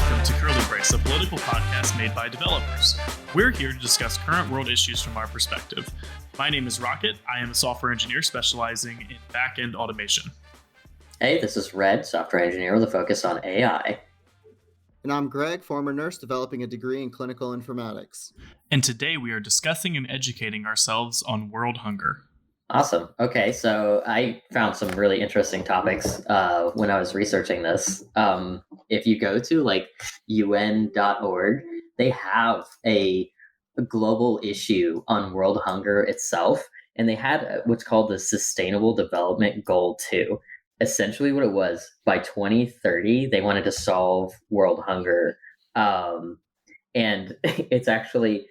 welcome to Curly Brace, a political podcast made by developers. We're here to discuss current world issues from our perspective. My name is Rocket. I am a software engineer specializing in back-end automation. Hey, this is Red, software engineer with a focus on AI. And I'm Greg, former nurse developing a degree in clinical informatics. And today we are discussing and educating ourselves on world hunger. Awesome. Okay, so I found some really interesting topics when I was researching this. If you go to UN.org, they have a global issue on world hunger itself, and they had what's called the Sustainable Development Goal 2. Essentially what it was, by 2030, they wanted to solve world hunger. And it's actually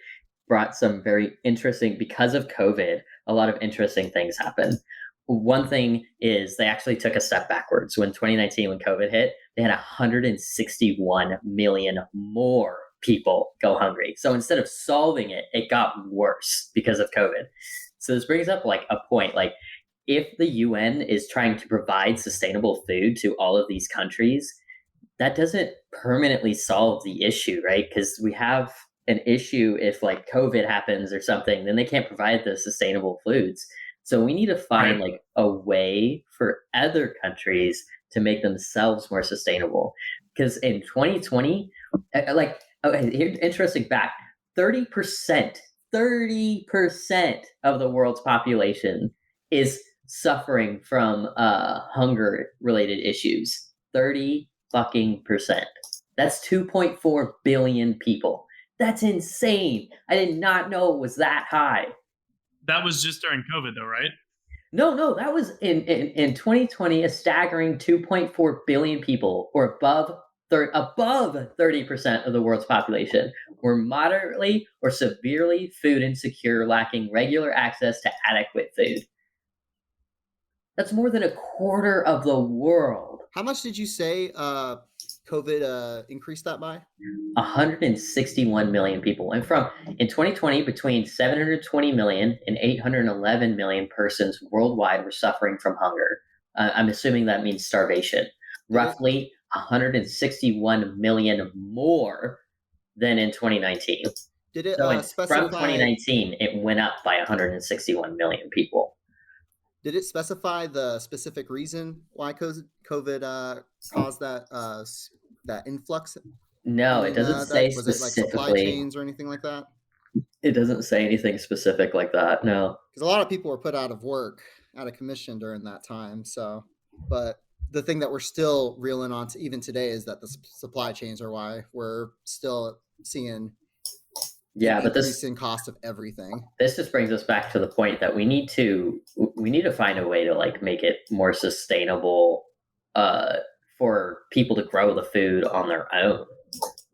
brought some very interesting, because of COVID, a lot of interesting things happen. One thing is they actually took a step backwards. When 2019, when COVID hit, they had 161 million more people go hungry. So instead of solving it, it got worse because of COVID. So this brings up a point, if the UN is trying to provide sustainable food to all of these countries, that doesn't permanently solve the issue, right? Because we have an issue if COVID happens or something, then they can't provide the sustainable foods. So we need to find a way for other countries to make themselves more sustainable. Because in 2020, here's interesting fact, 30% of the world's population is suffering from hunger related issues. 30% That's 2.4 billion people. That's insane. I did not know it was that high. That was just during COVID though, right? No, that was in 2020, a staggering 2.4 billion people, or above 30% of the world's population, were moderately or severely food insecure, lacking regular access to adequate food. That's more than a quarter of the world. How much did you say COVID increased that by? 161 million people. And in 2020, between 720 million and 811 million persons worldwide were suffering from hunger. I'm assuming that means starvation. Roughly 161 million more than in 2019. Did it specify? From 2019, it went up by 161 million people. Did it specify the specific reason why COVID caused that influx? No, it doesn't say was specifically. it supply chains or anything like that? It doesn't say anything specific like that, no. Because a lot of people were put out of work, out of commission during that time. So, but the thing that we're still reeling on to even today is that the supply chains are why we're still seeing increase in cost of everything. This just brings us back to the point that we need to find a way to make it more sustainable for people to grow the food on their own.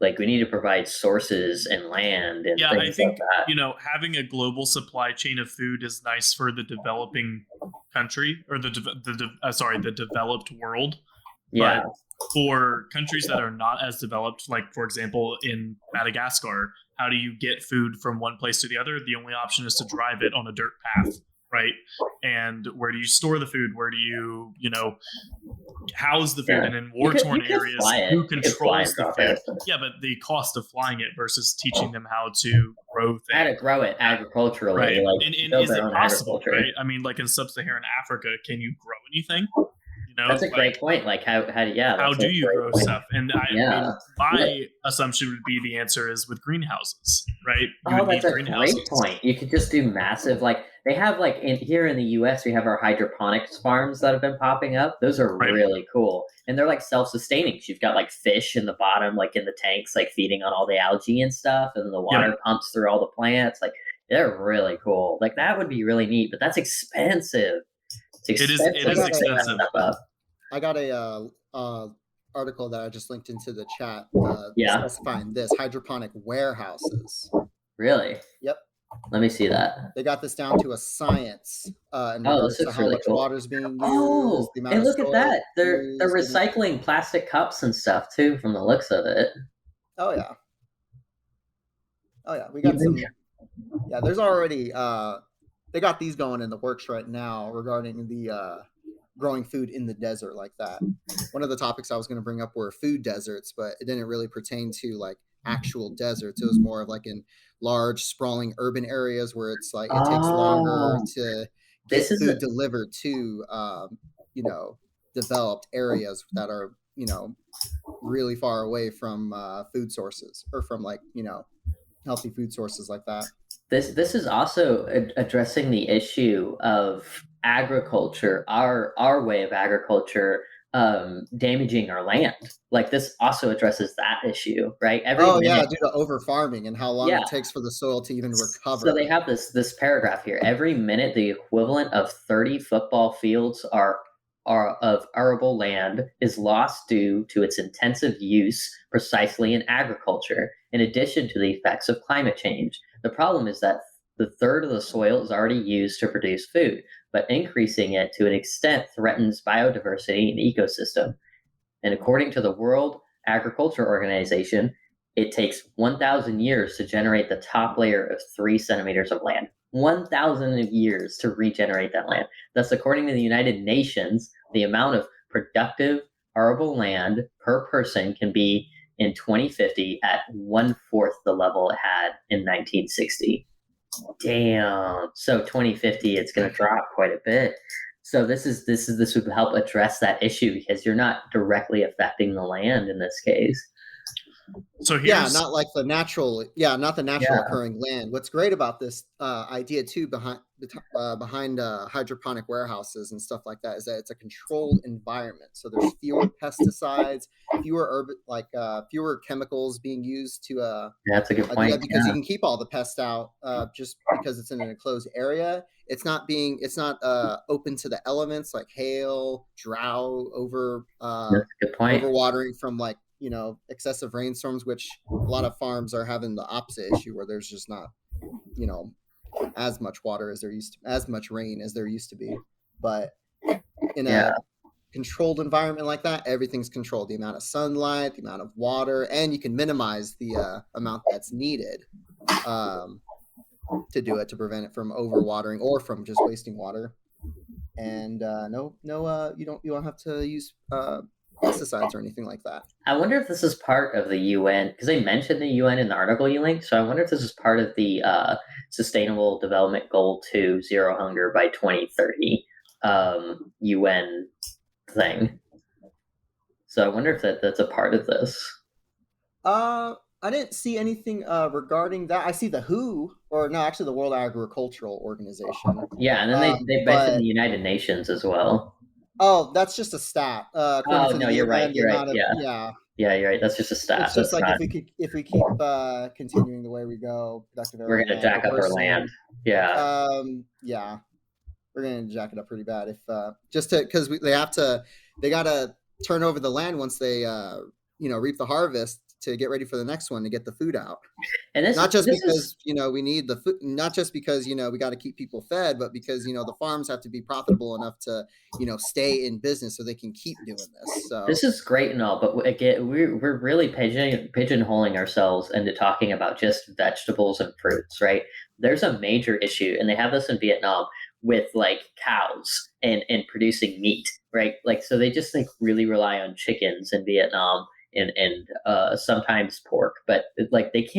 We need to provide sources and land and things I think like that. Having a global supply chain of food is nice for the developing country, or the developed world. Yeah. But for countries that are not as developed, for example in Madagascar, how do you get food from one place to the other? The only option is to drive it on a dirt path, right? And where do you store the food? Where do you house the food? Yeah. And in war-torn areas, who controls the food? There. Yeah, but the cost of flying it versus teaching them how to grow things. How to grow it agriculturally. Right. And is it possible, right? I mean, in sub-Saharan Africa, can you grow anything? That's a great point. How do you grow point. stuff? And my assumption would be the answer is with greenhouses, right? That's a great point. You could just do massive, they have here in the US, we have our hydroponics farms that have been popping up. Those are really cool. And they're self-sustaining. So you've got fish in the bottom, in the tanks, feeding on all the algae and stuff. And then the water pumps through all the plants. They're really cool. That would be really neat, but that's expensive. It is expensive. I got a article that I just linked into the chat specifying this: hydroponic warehouses. Really? Yep. Let me see that. They got this down to a science in regards to how much water's being used. The amount and look at that. They're recycling plastic cups and stuff too, from the looks of it. Oh yeah. We got some. Yeah, there's already they got these going in the works right now regarding the growing food in the desert like that. One of the topics I was going to bring up were food deserts, but it didn't really pertain to like actual deserts. It was more of like in large sprawling urban areas where it's like it takes longer Oh, to this get is food delivered to you know, developed areas that are, you know, really far away from food sources or from like, you know, healthy food sources like that. this is also addressing the issue of agriculture, our way of agriculture, damaging our land. Like this also addresses that issue, right? Every Oh yeah, minute, due to over farming and how long yeah. it takes for the soil to even So they recover. have this paragraph here. Every minute, the equivalent of 30 football fields are of arable land is lost due to its intensive use precisely in agriculture, in addition to the effects of climate change. The problem is that the third of the soil is already used to produce food, but increasing it to an extent threatens biodiversity and ecosystem. And according to the World Agriculture Organization, it takes 1,000 years to generate the top layer of 3 centimeters of land. 1,000 years to regenerate that land. Thus, according to the United Nations, the amount of productive arable land per person can be in 2050 at 1/4 the level it had in 1960. Damn. So 2050, it's going to drop quite a bit. So this would help address that issue because you're not directly affecting the land in this case. So Yeah, here's not like the natural, yeah, not the natural Yeah. occurring land. What's great about this idea too behind hydroponic warehouses and stuff like that is that it's a controlled environment. So there's fewer pesticides, fewer urban fewer chemicals being used to Yeah, that's a good do that point. because you Yeah. can keep all the pests out just because it's in an enclosed area. It's not open to the elements like hail, drought, That's a good point. overwatering from like, you know, excessive rainstorms, which a lot of farms are having the opposite issue where there's just not, you know, as much water as there used to, as much rain as there used to be. But in Yeah. a controlled environment like that, everything's controlled. The amount of sunlight, the amount of water, and you can minimize the amount that's needed um, to do it to prevent it from overwatering or from just wasting water. And you don't have to use pesticides or anything like that. I wonder if this is part of the UN because they mentioned the UN in the article you linked. So I wonder if this is part of the Sustainable Development Goal 2 Zero Hunger by 2030 UN thing. So I wonder if that's a part of this. I didn't see anything regarding that. I see the WHO, or no, actually the World Agricultural Organization. Yeah, and then they mentioned But the United Nations as well. oh, that's just a stat. According Oh to the no, you're right. UN, the You're right. amount of Yeah, yeah, yeah, you're right. That's just a stat. it's just That's like not. if we keep continuing the way we go, productive area We're of gonna land per jack up our land. person. Yeah. Yeah, we're gonna jack it up pretty bad if just to because they gotta turn over the land once they you know, reap the harvest to get ready for the next one to get the food out. And Not just this is because, you know, we need the food, not just because, you know, we got to keep people fed, but because, you know, the farms have to be profitable enough to, you know, stay in business so they can keep doing this. So this is great and all, but again, we're really pigeonholing ourselves into talking about just vegetables and fruits, right? There's a major issue, and they have this in Vietnam with like cows and producing meat, right? Like so they just like really rely on chickens in Vietnam and sometimes pork, but like they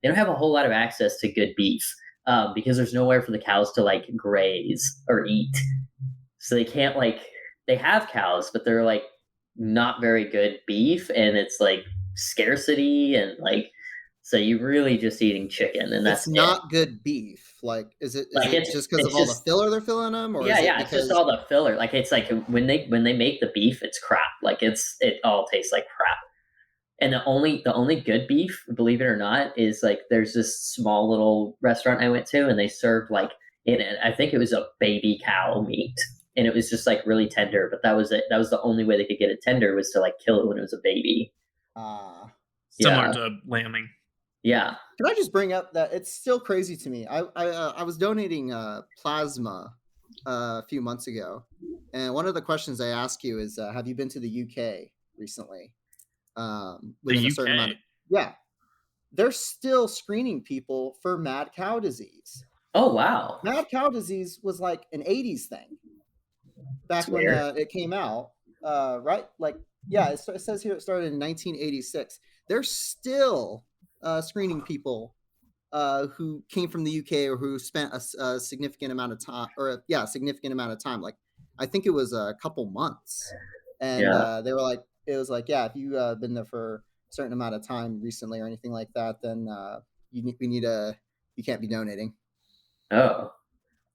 don't have a whole lot of access to good beef because there's nowhere for the cows to like graze or eat. So they can't like they have cows, but they're like not very good beef, and it's like scarcity and like so you're really just eating chicken, and it's that's it. not good beef. Like, is Like it just because of it's all the just filler they're filling them, or yeah, is it yeah, it's just because all the filler. Like it's like when they make the beef, it's crap. Like it all tastes like crap. And the only good beef, believe it or not, is like there's this small little restaurant I went to, and they served like I think it was a baby cow meat, and it was just like really tender. But that was it. That was the only way they could get it tender was to like kill it when it was a baby. uh similar Yeah, to lambing. yeah. can I just bring up that it's still crazy to me. I was donating plasma a few months ago, and one of the questions I ask you is, have you been to the UK recently? The Within a certain amount UK. of yeah, they're still screening people for mad cow disease. Oh wow. Mad cow disease was like an 80s thing. back when it came out, right? Like, yeah, it says here it started in 1986. They're still screening people who came from the UK or who spent a significant amount of time, or a significant amount of time. Like, I think it was a couple months, and they were like, it was like, yeah, if you been there for a certain amount of time recently or anything like that, then you can't be donating. Oh,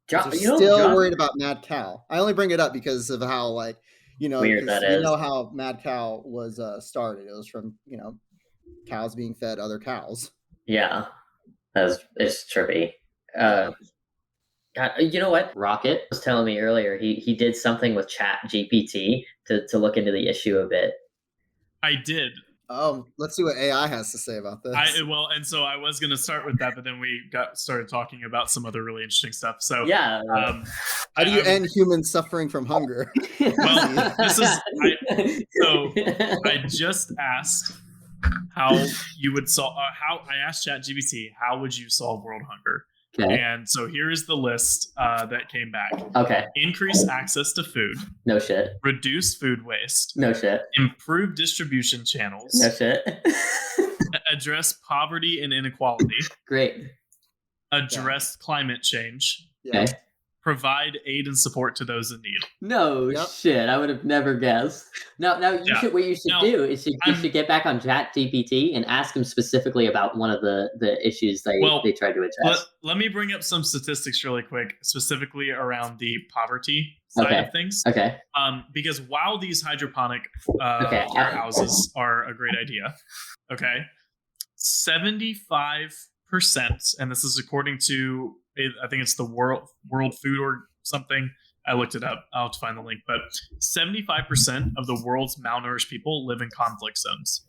They're still worried about mad cow. I only bring it up because of how, like, weird that we is. know how mad cow was started. It was from cows being fed other cows. Yeah, it's trippy. God, you know what? Rocket was telling me earlier he did something with Chat GPT to look into the issue a bit. I did. Let's see what AI has to say about this. And so I was going to start with that, but then we started talking about some other really interesting stuff. So yeah, how do you end human suffering from hunger? Well, I just asked how you would solve. I asked ChatGPT, how would you solve world hunger? Okay. And so here is the list that came back. Okay. Increase access to food. No shit. Reduce food waste. No shit. Improve distribution channels. No shit. Address poverty and inequality. Great. Address climate change. Yeah. Okay. Provide aid and support to those in need. No shit, I would have never guessed. Now, what you should do is you should get back on ChatGPT and ask him specifically about one of the issues they tried to address. Let me bring up some statistics really quick, specifically around the poverty side of things. Okay. Because while these hydroponic warehouses are a great idea, 75%, and this is according to, I think it's the World Food or something. I looked it up. I'll have to find the link. But 75% of the world's malnourished people live in conflict zones.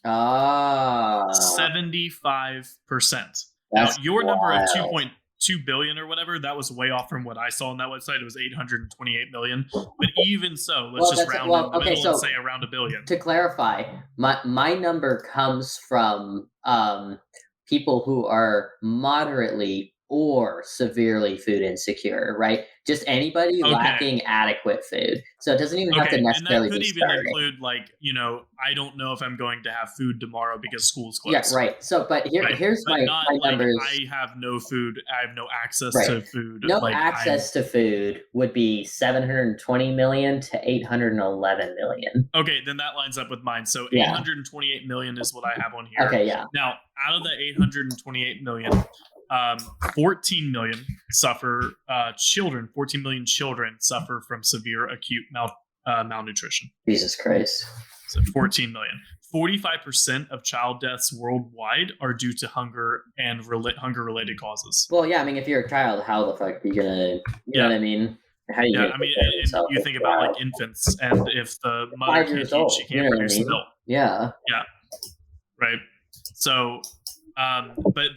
75%. Now, your number of 2.2 billion or whatever, that was way off from what I saw on that website. It was 828 million. But even so, let's just round in the middle and say around a billion. To clarify, my number comes from people who are moderately or severely food insecure, right? Just anybody lacking adequate food. So it doesn't even have to necessarily be starving. And that could even include, like, I don't know if I'm going to have food tomorrow because school's closed. Yeah, right. So, but here's my numbers. I have no food. I have no access to food. No access to food would be 720 million to 811 million. Okay, then that lines up with mine. So 828 million is what I have on here. Okay, yeah. Now, out of the 828 million, 14 million suffer 14 million children suffer from severe acute malnutrition. Jesus Christ. So 14 million. 45% of child deaths worldwide are due to hunger and hunger-related causes. Well, yeah, I mean, if you're a child, how the fuck are you gonna, you know what I mean? How do you and you think about like infants, and if the mother can't eat, she can't produce milk. Yeah. Yeah. Right. So, but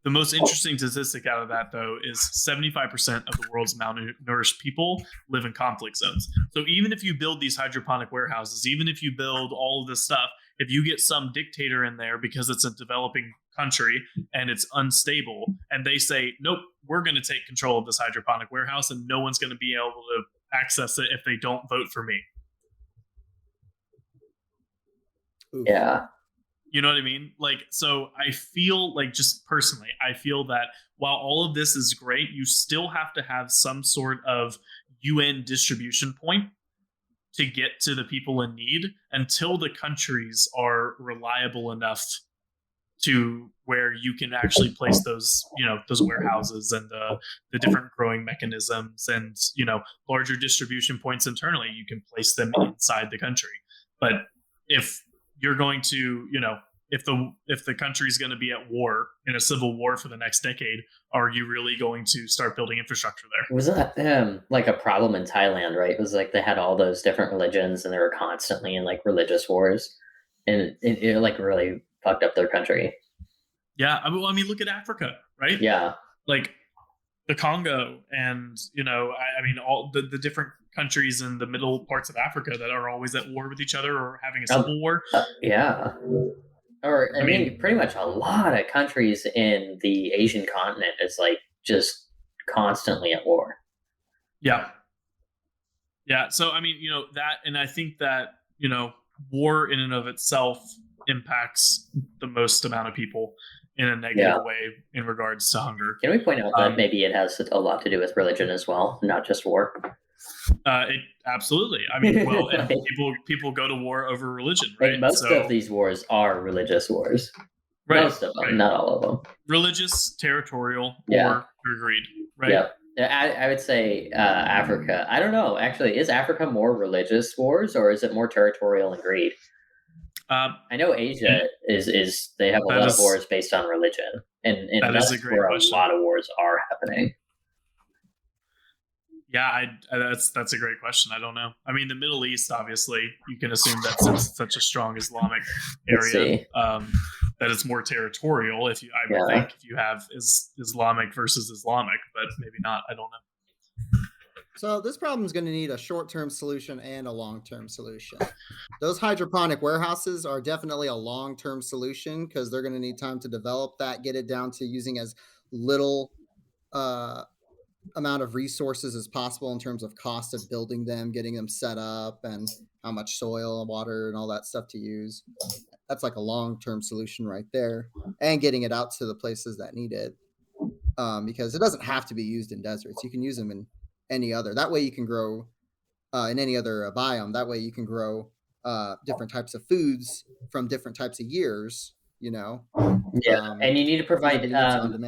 the most interesting statistic out of that, though, is 75% of the world's malnourished people live in conflict zones. So even if you build these hydroponic warehouses, even if you build all of this stuff, if you get some dictator in there because it's a developing country and it's unstable, and they say, nope, we're going to take control of this hydroponic warehouse and no one's going to be able to access it if they don't vote for me. Yeah. You know what I mean? Like, so I feel like, just personally, I feel that while all of this is great, you still have to have some sort of UN distribution point to get to the people in need until the countries are reliable enough to where you can actually place those, those warehouses and the different growing mechanisms and, larger distribution points internally. You can place them inside the country. But if you're going to, if the country is going to be at war, in a civil war for the next decade, are you really going to start building infrastructure there? Was that like a problem in Thailand, right? It was like they had all those different religions and they were constantly in like religious wars, and it like really fucked up their country. Yeah, I mean, look at Africa, right? Yeah, like the Congo, and all the different countries in the middle parts of Africa that are always at war with each other or having a civil war. Yeah. Or I mean, pretty much a lot of countries in the Asian continent is like just constantly at war. Yeah. Yeah. So I mean, that, and I think that war in and of itself impacts the most amount of people in a negative way in regards to hunger. Can we point out that maybe it has a lot to do with religion as well, not just war? Absolutely. I mean, well, and people go to war over religion, right? Like most of these wars are religious wars. Right, most of them, not all of them. Religious, territorial, or greed, right? Yep. I would say Africa. I don't know. Actually, is Africa more religious wars or is it more territorial and greed? I know Asia is they have a lot of wars based on religion, and that's where a lot of wars are happening. Yeah, that's a great question. I don't know. I mean, the Middle East, obviously, you can assume that since it's such a strong Islamic area, that it's more territorial. I would think if you have Islamic versus Islamic, but maybe not. I don't know. So this problem is going to need a short-term solution and a long-term solution. Those hydroponic warehouses are definitely a long-term solution because they're going to need time to develop that, get it down to using as little amount of resources as possible in terms of cost of building them, getting them set up, and how much soil and water and all that stuff to use. That's like a long-term solution right there, and getting it out to the places that need it, because it doesn't have to be used in deserts. You can use them in any other. That way you can grow in any other biome. That way you can grow different types of foods from different types of years, and you need to provide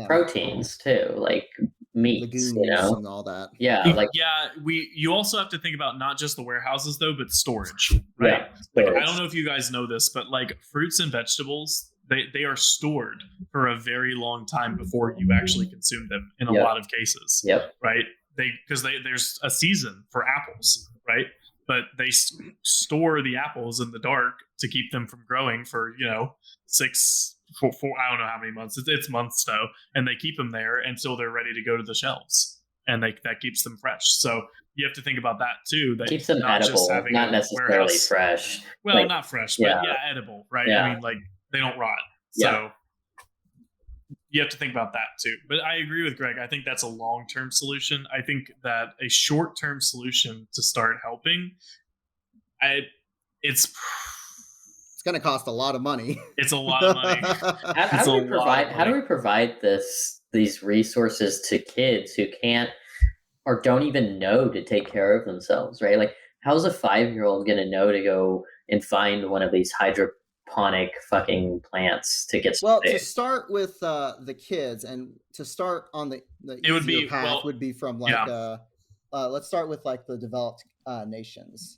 proteins too, like meats, legumes and all that. You also have to think about not just the warehouses though, but storage, right? I don't know if you guys know this, but like fruits and vegetables, they are stored for a very long time before you actually consume them in a lot of cases, right? Because there's a season for apples, right? But they store the apples in the dark to keep them from growing for 4 I don't know how many months. It's months though, and they keep them there until they're ready to go to the shelves, and that keeps them fresh. So you have to think about that too. That keeps them edible, not necessarily fresh. Well, not fresh, but edible, right? I mean, like they don't rot. So you have to think about that too. But I agree with Greg. I think that's a long-term solution. I think that a short-term solution to start helping, it's going to cost a lot of money. It's a lot of money. How do we provide these resources to kids who can't or don't even know to take care of themselves, right? Like, how's a 5-year-old going to know to go and find one of these hydroponic fucking plants to get started? Well, to start with the kids, and to start on the easier path would be from let's start with like the developed nations.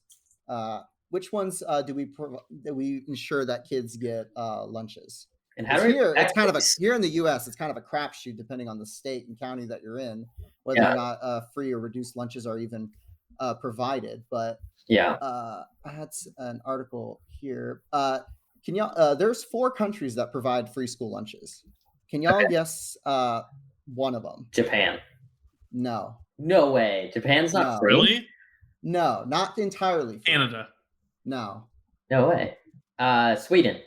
Which ones do we ensure that kids get lunches? And it's kind of here in the U.S. It's kind of a crapshoot depending on the state and county that you're in, whether or not free or reduced lunches are even provided. But I had an article here. Can y'all? There's 4 countries that provide free school lunches. Can y'all guess one of them? Japan. No. No way. Japan's not free. Really? No, not entirely free. Canada. No. No way. Sweden.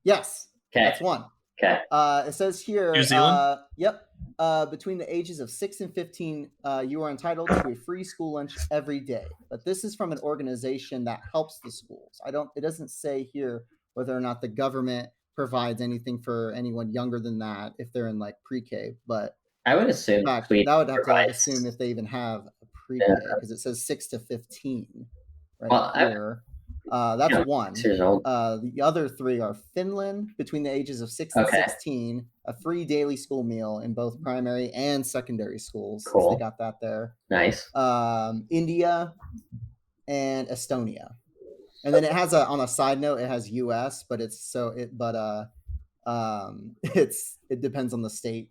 Yes. Okay. That's one. Okay. It says here. New Zealand. Yep. Between the ages of 6 and 15, you are entitled to a free school lunch every day. But this is from an organization that helps the schools. It doesn't say here whether or not the government provides anything for anyone younger than that if they're in like pre-K. But I would assume that would have to assume if they even have a pre-K, because it says 6 to 15. Here. That's one. The other 3 are Finland, between the ages of 6 and 16, a free daily school meal in both primary and secondary schools. Cool. They got that there. Nice. India and Estonia. And then it has on a side note, it has US, but it depends on the state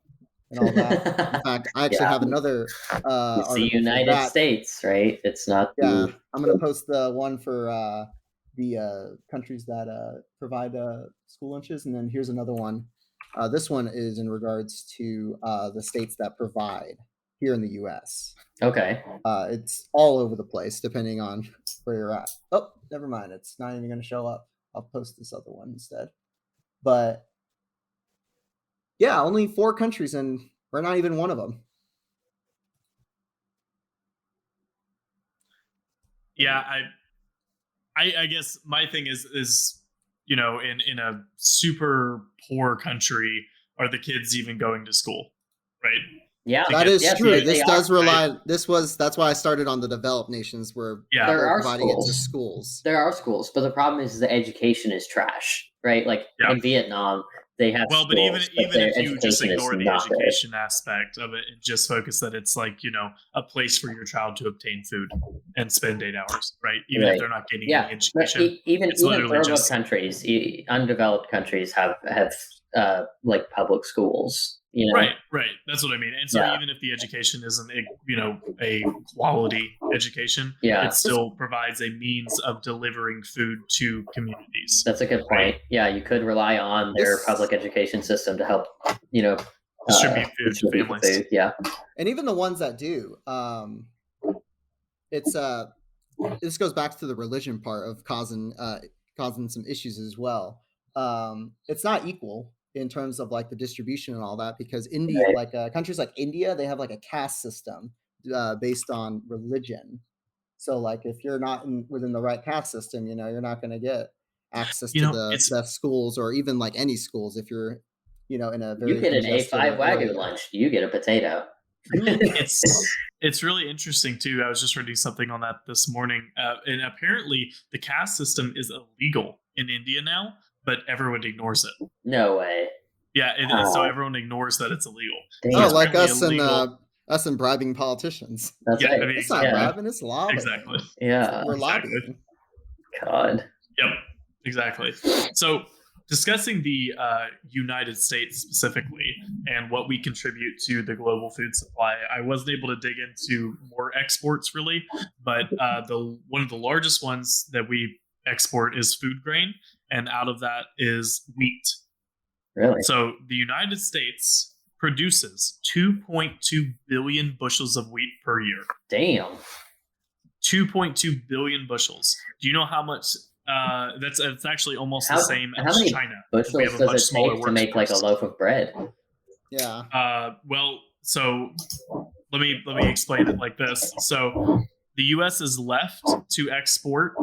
and all that. In fact, I actually have another it's the United States, right? It's not I'm going to post the one for the countries that provide school lunches, and then here's another one. This one is in regards to the states that provide here in the U.S. Okay. It's all over the place depending on where you're at. Oh, never mind. It's not even going to show up. I'll post this other one instead. But yeah, only 4 countries, and we're not even one of them. Yeah, I guess my thing is in a super poor country, are the kids even going to school, right? Yeah, That is yes, true. they This are. does rely. Right? That's why I started on the developed nations where Yeah. There they're are providing it to schools. schools. There are schools, but the problem is the education is trash, right? Like Yeah. in Vietnam, they have Well, but even schools, but their if you just education is ignore the not there. education aspect of it and just focus that it's like a place for your child to obtain food and spend 8 hours, right? Even if Right. they're not getting Yeah, any but education, even it's literally third world just countries, undeveloped countries have like public schools. right. That's what I mean. And so Yeah. even if the education isn't a quality education, Yeah. it still provides a means of delivering food to communities. That's a good point. Right. Yeah, you could rely on their public education system to help, Distribute food to distribute the families. food. Yeah. And even the ones that do, it's this goes back to the religion part of causing some issues as well. It's not equal in terms of like the distribution and all that, because India, Right. like countries like India, they have like a caste system based on religion. So like if you're not within the right caste system, you're not going to get access to the best schools or even like any schools if you're in a very You get an congested A5 Wagyu area. lunch, you get a potato. It's really interesting too. I was just reading something on that this morning, and apparently the caste system is illegal in India now, but everyone ignores it. No way. Yeah, so everyone ignores that it's illegal. Oh, like us and bribing politicians. That's right. I mean, it's not bribing, it's lobbying. Exactly. Yeah, we're lobbying. Exactly. God. Yep. Exactly. So, discussing the United States specifically and what we contribute to the global food supply, I wasn't able to dig into more exports really, but one of the largest ones that we export is food grain, and out of that is wheat. Really? So the United States produces 2.2 billion bushels of wheat per year. Damn. 2.2 billion bushels. Do you know how much? That's actually almost the same as China. Bushels does it take to make like a loaf of bread? Yeah. Well, so let me explain it like this. So the U.S. is left to export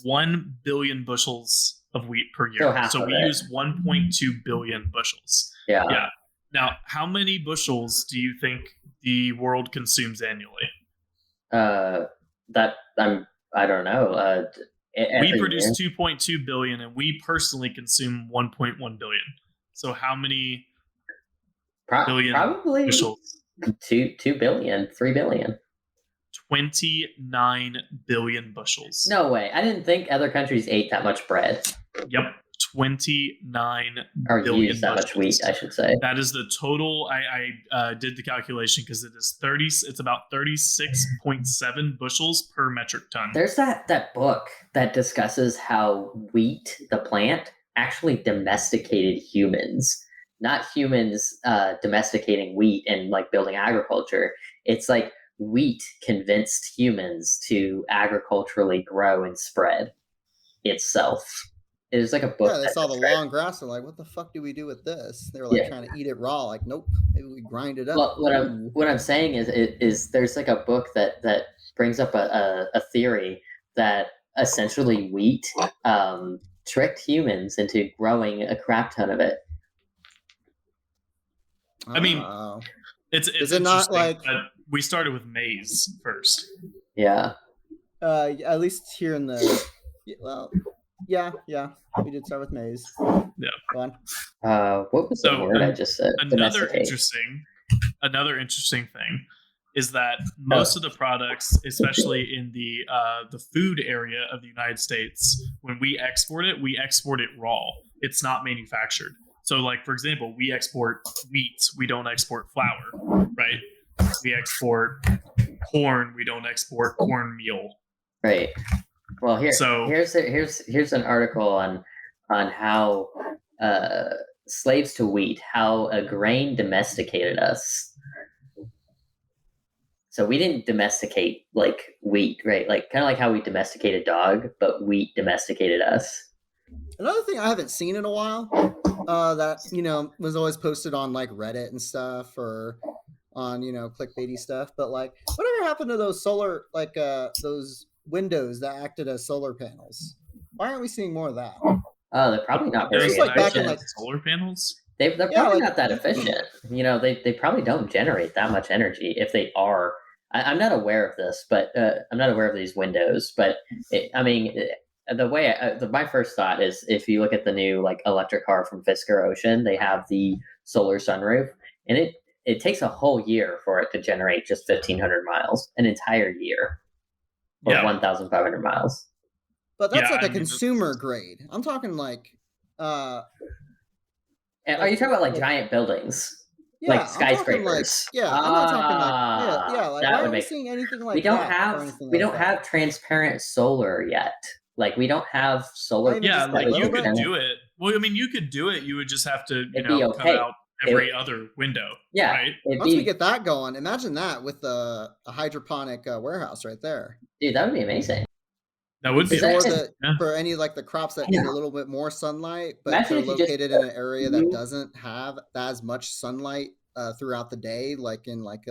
1 billion bushels of wheat per year. So we use 1.2 billion bushels. Yeah. Yeah. Now, how many bushels do you think the world consumes annually? I don't know. We produce 2.2 billion, and we personally consume 1.1 billion. So how many billion probably bushels? 2 billion, 3 billion. 29 billion bushels. No way. I didn't think other countries ate that much bread. Yep. 29 or billion use that bushels. much wheat, I should say. That is the total. I did the calculation because it is 30. It's about 36.7 bushels per metric ton. There's that book that discusses how wheat, the plant, actually domesticated humans. Not humans domesticating wheat and like building agriculture. It's like wheat convinced humans to agriculturally grow and spread itself. It was like a book. Yeah, they saw the long grass. They're like, "What the fuck do we do with this?" They were like trying to eat it raw. Like, nope, maybe we grind it up. Well, what I'm saying is there's like a book that brings up a theory that essentially wheat tricked humans into growing a crap ton of it. I mean, it's is it not like we started with maize first? Yeah. At least here in the Yeah, we did start with maize. Yeah. Go on. What was the word I just said? Another interesting thing is that most of the products, especially in the food area of the United States, when we export it raw. It's not manufactured. So, like for example, we export wheat. We don't export flour, right? We export corn. We don't export cornmeal. Right. Well, here's an article on how slaves to wheat, how a grain domesticated us. So we didn't domesticate like wheat, right? Like kind of like how we domesticate a dog, but wheat domesticated us. Another thing I haven't seen in a while that was always posted on like Reddit and stuff or on clickbaity stuff, but like whatever happened to those solar those windows that acted as solar panels. Why aren't we seeing more of that? Oh, they're probably not very Those like back in, efficient. like- solar panels. They're Yeah, probably like- not that efficient. They probably don't generate that much energy if they are. I'm not aware of this, but I'm not aware of these windows. But my first thought is if you look at the new like electric car from Fisker Ocean, they have the solar sunroof, and it takes a whole year for it to generate just 1,500 miles, an entire year, or 1,500 miles. But that's Yeah, like I a mean, consumer grade. I'm talking like And are you talking about like giant buildings? yeah, Like skyscrapers. I'm not talking like yeah. Like that why would aren't we make- seeing anything like we don't that? have or anything we like don't that? have transparent solar yet. Like we don't have solar. Even Yeah, just a like little you could bit? do it. Well, I mean, you could do it. You would just have to, It'd be cut okay. out every other window. Yeah. Right. Once we get that going, imagine that with a hydroponic warehouse right there. Dude, that would be amazing. That would be Is that- amazing. Yeah. For any like the crops that need a little bit more sunlight, but Imagine they're if you just- located in an area that doesn't have as much sunlight throughout the day, like in like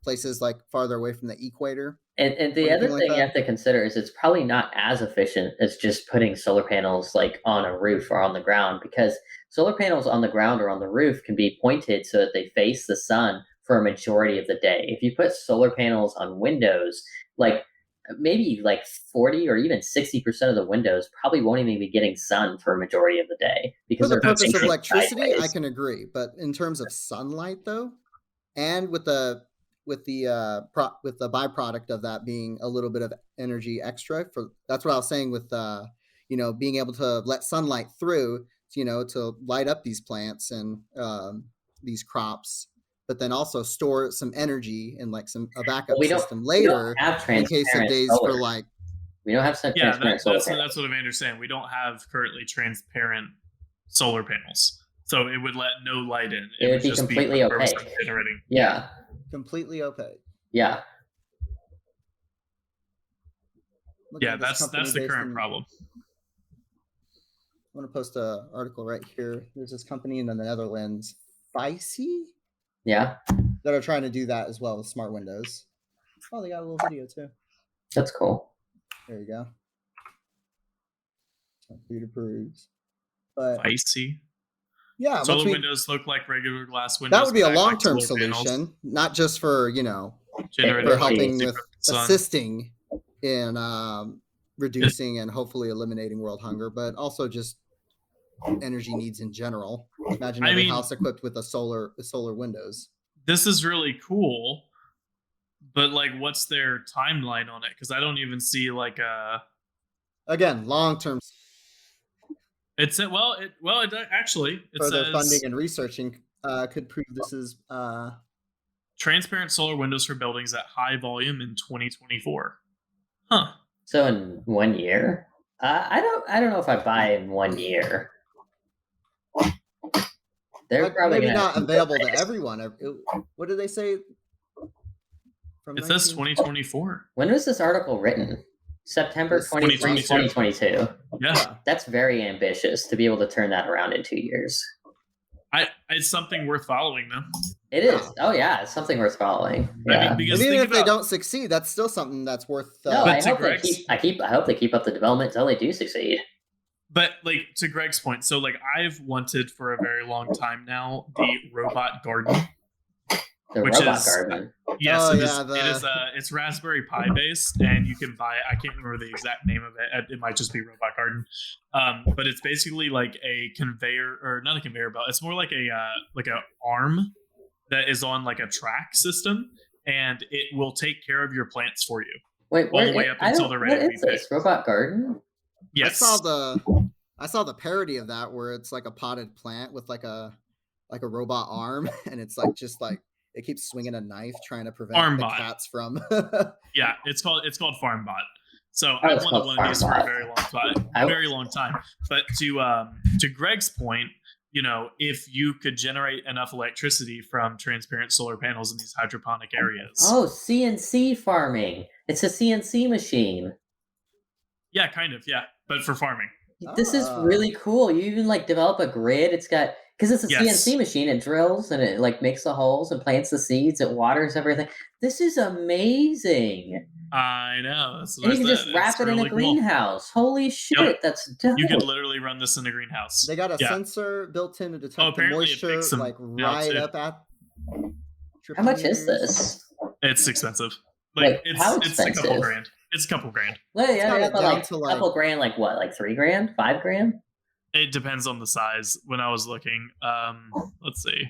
places like farther away from the equator. And the or other anything like thing you that. have to consider is it's probably not as efficient as just putting solar panels like on a roof or on the ground, because solar panels on the ground or on the roof can be pointed so that they face the sun for a majority of the day. If you put solar panels on windows, like maybe like 40 or even 60% of the windows probably won't even be getting sun for a majorty of the day because For the they're purpose of facing electricity, I sideways. can agree. But in terms of sunlight, though, and with the byproduct of that being a little bit of energy extra, that's what I was saying with being able to let sunlight through, to light up these plants and these crops, but then also store some energy in like a backup system later in case of days solar. for like. We don't have some transparent solar panels. That's what Amanda's saying. We don't have currently transparent solar panels, so it would let no light in. It would be just completely for the purpose opaque. of generating. Yeah. Completely opaque. Yeah. Yeah, that's the current problem. I'm going to post an article right here. There's this company in the Netherlands, Vicey, Yeah. that are trying to do that as well with smart windows. Oh, they got a little video too. That's cool. There you go. For you to peruse. But Icy. yeah, Solar windows look like regular glass windows. that would be a but act like long-term solar panels, solution, not just for generating for helping electricity with from the sun. assisting in reducing and hopefully eliminating world hunger, but also just energy needs in general. Imagine every house equipped with solar windows. This is really cool, but like, what's their timeline on it? Because I don't even see like a. Again, long-term. It said, actually, it further says funding and researching could prove this is transparent solar windows for buildings at high volume in 2024. Huh. So in 1 year? I don't know if I buy in 1 year. They're probably maybe not available to everyone. What did they say? It says 2024. When was this article written? September 23, 2022. Yeah. That's very ambitious to be able to turn that around in 2 years. It's something worth following, though. It is. Oh yeah, it's something worth following. Yeah. I mean, because even if they don't succeed, that's still something that's worth. No, I hope they keep up the development until they do succeed. But like, to Greg's point, so like, I've wanted for a very long time now the robot garden. Garden. Yes, it's Raspberry Pi based, and you can buy. I can't remember the exact name of it. It might just be Robot Garden, but it's basically like a conveyor, or not a conveyor belt. It's more like a arm that is on like a track system, and it will take care of your plants for you. Wait, all the way up until they're ready to be picked. Robot Garden? Yes, I saw the parody of that where it's like a potted plant with like a robot arm, and it's like just like. It keeps swinging a knife trying to prevent the cats from. Yeah, it's called FarmBot. So I wanted one of these for a very long time. But to Greg's point, if you could generate enough electricity from transparent solar panels in these hydroponic areas. Oh, CNC farming! It's a CNC machine. Yeah, kind of. Yeah, but for farming. This is really cool. You even like develop a grid. It's got. Because it's a CNC machine, it drills and it like makes the holes and plants the seeds, it waters everything. This is amazing. I know. That's what And I you can said. just wrap It's it in a really cool. greenhouse. Holy shit, Yep. that's dope. You could literally run this in a greenhouse. They got a Yeah. sensor built in to detect the apparently it moisture, picks 'em like now, right too. up at. How much is 30 meters. this? It's expensive. Like Like, how it's a couple expensive? grand. It's a couple grand. Well, It's yeah, got yeah, it but down like to, a like- couple grand, like what, like $3,000, $5,000? It depends on the size. When I was looking, let's see.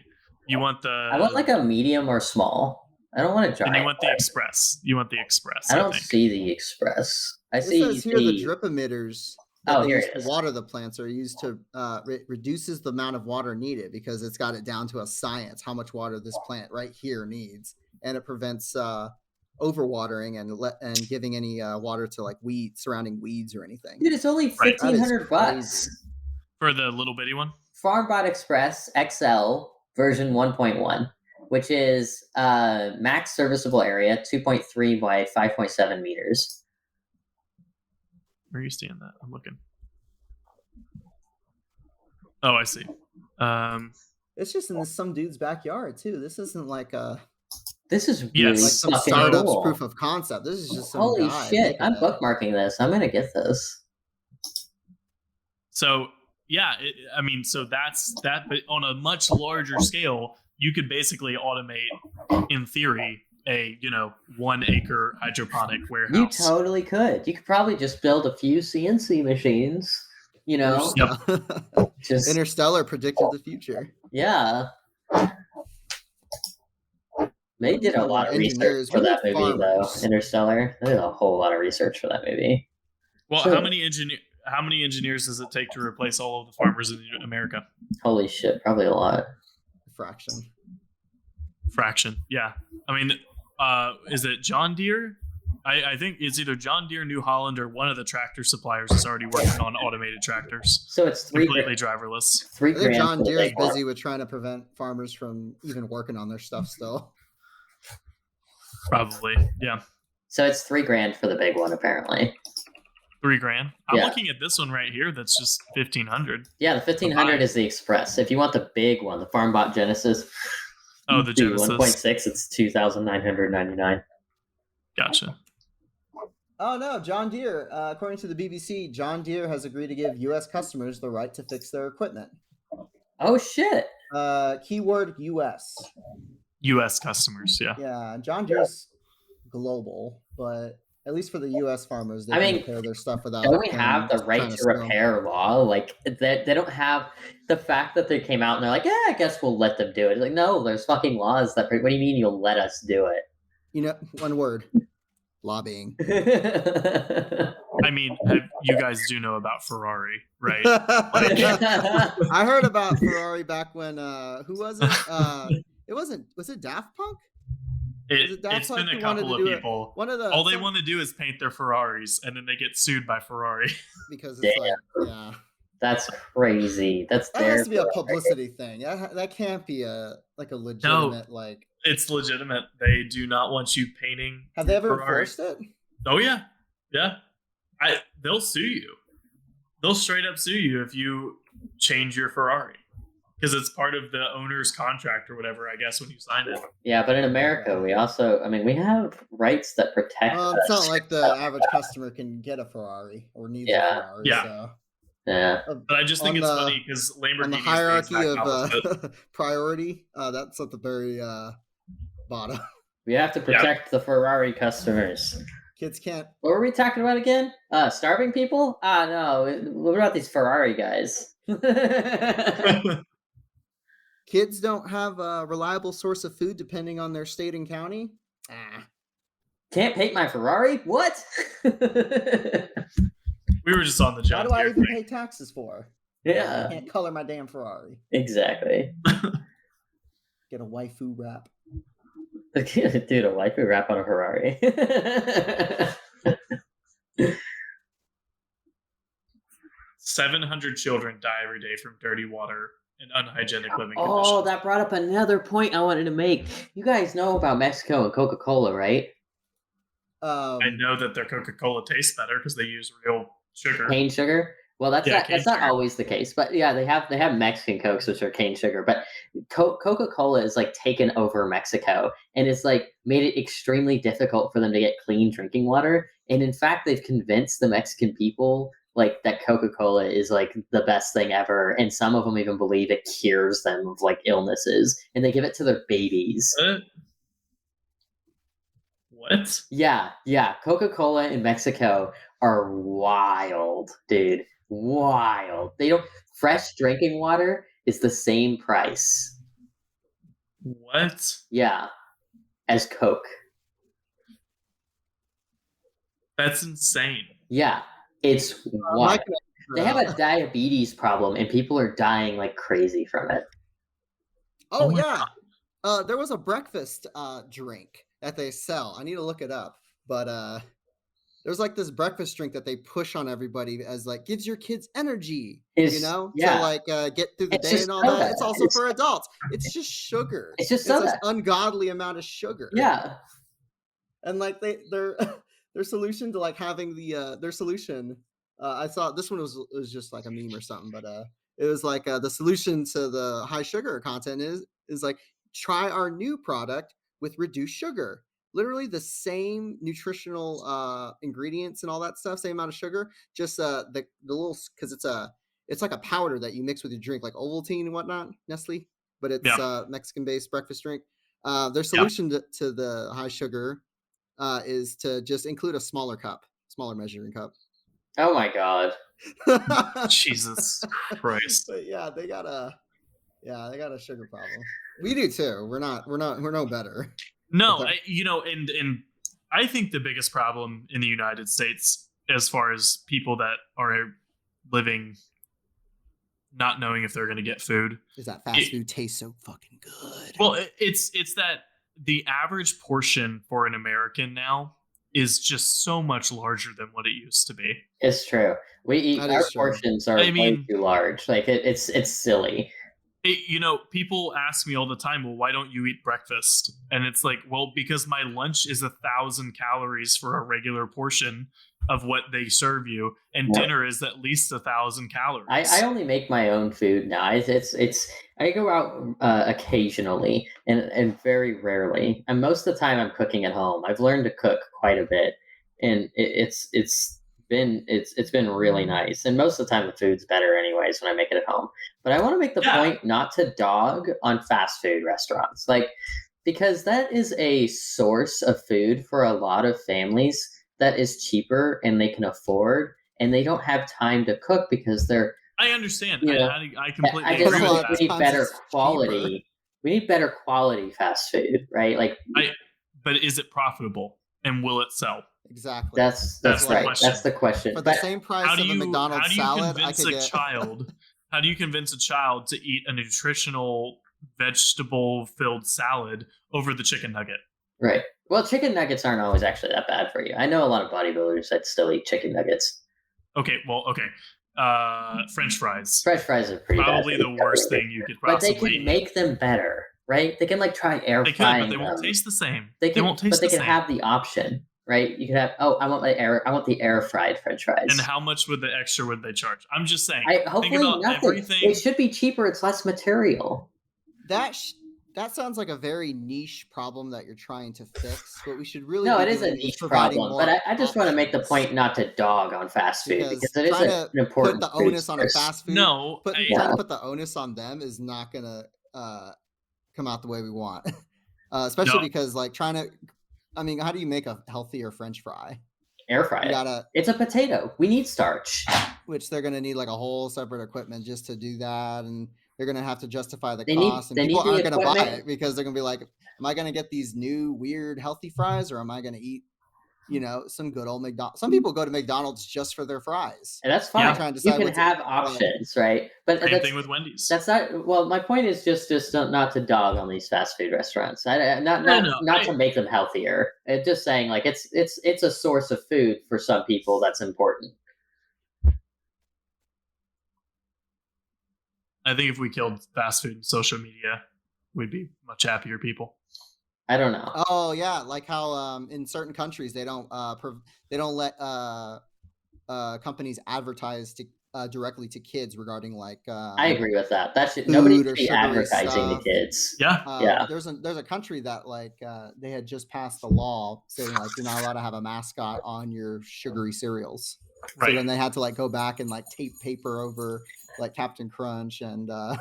You want the I want like a medium or small. I don't want a and giant. you want the express. You want the express. I don't think. see the express. I It see says here the drip emitters that Oh, they here use it to is. water the plants are used to reduces the amount of water needed because it's got it down to a science how much water this plant right here needs, and it prevents overwatering and giving any water to like surrounding weeds or anything. Dude, it's only Right. $1,500. For the little bitty one. FarmBot Express XL version 1.1, which is max serviceable area 2.3 by 5.7 meters. Where are you seeing that? I'm looking. Oh, I see. It's just in some dude's backyard too. This isn't like a This is really Yes. like some fucking startup's cool. proof of concept. This is just some Holy guy shit! making I'm it. bookmarking this. I'm gonna get this. So yeah, I mean, so that's that. But on a much larger scale, you could basically automate, in theory, a 1 acre hydroponic You warehouse. totally could. You could probably just build a few CNC machines. You know, just Interstellar predicted the future. yeah. They did a lot of research Engineers, for we that need movie, though. farmers. Interstellar. They did a whole lot of research for that movie. Well, So- how many engineers does it take to replace all of the farmers in America? Holy shit, probably a lot. Fraction. Fraction. Yeah. I mean, is it John Deere? I think it's either John Deere, New Holland, or one of the tractor suppliers is already working on automated tractors, So it's completely driverless. three I think grand. John for the Deere is big one. busy with trying to prevent farmers from even working on their stuff still. Probably. Yeah. So it's $3,000 for the big one, apparently. $3,000. I'm Yeah. looking at this one right here. That's just 1,500. Yeah, the 1,500 is the Express. If you want the big one, the FarmBot Genesis. Oh, the Genesis. 1.6, it's $2,999. Gotcha. Oh no, John Deere. According to the BBC, John Deere has agreed to give U.S. customers the right to fix their equipment. Oh shit! Keyword U.S. U.S. customers. Yeah. Yeah, John Deere's global, but at least for the U.S. farmers, they I can mean, repair their stuff without. Don't we have the them right trying to steal. repair law? Like they don't have the fact that they came out and they're like, yeah, I guess we'll let them do it. It's like, no, there's fucking laws that. What do you mean you'll let us do You know, one word: lobbying. it? I mean, you guys do know about Ferrari, right? I heard about Ferrari back when who was it? It wasn't. Was it Daft Punk? It's been a couple of people. One of the All they want to do is paint their Ferraris, and then they get sued by Ferrari. because it's like yeah, That's crazy. That's that has to be a terrible. publicity thing. That can't be a legitimate like. It's legitimate. They do not want you painting. Have they ever Ferrari. enforced it? Oh yeah, yeah. They'll sue you. They'll straight up sue you if you change your Ferrari, because it's part of the owner's contract or whatever. I guess when you sign it. Yeah, but in America, we also, I mean, we have rights that protect us. It's not like the average customer can get a Ferrari or needs a Ferrari. Yeah. So. Yeah. But I just think it's funny because Lamborghini On the hierarchy of priority, that's at the very bottom. We have to protect the Ferrari customers. Kids can't. What were we talking about again? Starving people? No. What about these Ferrari guys? Kids don't have a reliable source of food depending on their state and county. Can't paint my Ferrari? What? We were just on the Why John do I Deere even thing. pay taxes for? Yeah. I can't color my damn Ferrari. Exactly. Get a waifu wrap. Dude, a waifu wrap on a Ferrari. 700 children die every day from dirty water and unhygienic living Oh, conditions. that brought up another point I wanted to make. You guys know about Mexico and Coca-Cola, right? I know that their Coca-Cola tastes better because they use real sugar. Cane sugar. Well, that's Yeah, not cane that's not sugar. always the case, but yeah, they have Mexican Cokes, which are cane sugar, but Coca-Cola is like taken over Mexico and it's like made it extremely difficult for them to get clean drinking water. And in fact, they've convinced the Mexican people like that Coca-Cola is like the best thing ever, and some of them even believe it cures them of like illnesses, and they give it to their babies. What? Yeah, yeah. Coca-Cola in Mexico are wild, dude. Wild. They don't fresh drinking water is the same price. What? Yeah, as Coke. That's insane. Yeah, it's wild. Mike, They have a diabetes problem and people are dying like crazy from it. oh my yeah, there was a breakfast drink that they sell. I need to look it up, but there's like this breakfast drink that they push on everybody as like gives your kids energy, to Yeah. like get through the It's day just and all soda. that. It's also for adults. It's just sugar. It's just It's soda. this ungodly amount of sugar. Yeah. And like their their solution to like having their solution. I saw this one was just like a meme or something, but it was like the solution to the high sugar content is like try our new product with reduced sugar. Literally the same nutritional ingredients and all that stuff, same amount of sugar, just the little because it's like a powder that you mix with your drink, like Ovaltine and whatnot, Nestle, but it's Yeah. Mexican based breakfast drink. Their Yeah. solution to the high sugar is to just include a smaller cup, smaller measuring cup. Oh my god. Jesus Christ. But yeah, they got a sugar problem. We do too. We're no better. No, But and I think the biggest problem in the United States, as far as people that are living not knowing if they're going to get food, is that fast food tastes so fucking good. well, it's that the average portion for an American now is just so much larger than what it used to be. It's true. We eat That our is true. portions are I way mean, too large. Like it's silly. People ask me all the time, well, why don't you eat breakfast? And it's like, well, because my lunch is 1,000 calories for a regular portion of what they serve you, and Yep. dinner is at least 1,000 calories. I only make my own food now. It's I go out occasionally and very rarely, and most of the time I'm cooking at home. I've learned to cook quite a bit, and it's been really nice. And most of the time the food's better anyways when I make it at home. But I want to make the point not to dog on fast food restaurants, like because that is a source of food for a lot of families that is cheaper and they can afford, and they don't have time to cook because they're. I understand. I completely I just agree with think that. we need better Cheaper. quality. We need better quality fast food, right? Like, but is it profitable and will it sell? Exactly. That's That's the right. question. That's the question. For the same price How do of a you McDonald's salad, I convince could a get. child? How do you convince a child to eat a nutritional vegetable-filled salad over the chicken nugget? Right. Well, chicken nuggets aren't always actually that bad for you. I know a lot of bodybuilders that still eat chicken nuggets. Okay. French fries. French fries are pretty probably bad the worst thing you could but possibly they can eat. make them better, right? They can like try air They could, frying but they won't them. taste the same. They won't taste but they the can same. have the option, right? You can have I want the air fried French fries. And how much would the extra would they charge? I'm just saying. Hopefully think about nothing. everything. It should be cheaper. It's less material. That sounds like a very niche problem that you're trying to fix. What we should really No, be it is a doing niche providing problem, more but I just want to make the options. point not to dog on fast food because it is trying an to important put the onus food on a source. fast food. No, trying to put the onus on them is not gonna come out the way we want. Especially because like how do you make a healthier French fry? Air fry it. It's a potato. We need starch. Which they're gonna need like a whole separate equipment just to do that, and they're gonna have to justify the cost, and people aren't gonna buy it because they're gonna be like, am I gonna get these new weird healthy fries, or am I gonna eat some good old McDonald's? Some people go to McDonald's just for their fries. And that's fine. You can have options, right? But same thing with Wendy's. That's not. Well, my point is just not to dog on these fast food restaurants. Not to make them healthier. It's just saying like it's a source of food for some people that's important. I think if we killed fast food and social media, we'd be much happier people. I don't know. Oh yeah, like how in certain countries they don't let companies advertise to directly to kids regarding like I agree with that. Nobody food should or be sugary advertising to stuff. kids. Yeah. Yeah. There's a country that like they had just passed a law stating like you're not allowed to have a mascot on your sugary cereals. So Right. then they had to like go back and like tape paper over like Captain Crunch and all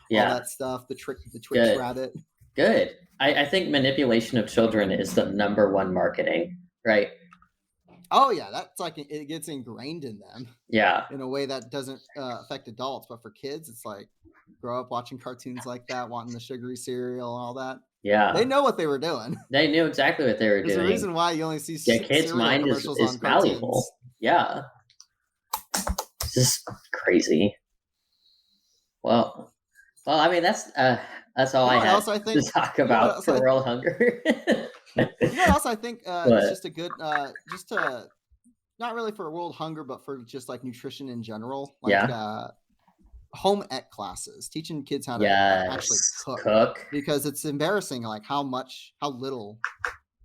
Yeah. that stuff. The Twix Good. rabbit. Good. I think manipulation of children is the number one marketing, right? Oh yeah, that's like it gets ingrained in them Yeah. in a way that doesn't affect adults, but for kids, it's like grow up watching cartoons like that, wanting the sugary cereal and all that. Yeah. They know what they were doing. They knew exactly what they were There's a doing. reason why you only see Yeah, kids' cereal mind commercials is on valuable. cartoons. Yeah. It's just crazy. Well, I mean that's all I had to talk about for world hunger. You know what else I think it's just a good just to not really for world hunger, but for just like nutrition in general, like home ec classes, teaching kids how to actually cook because it's embarrassing like how little.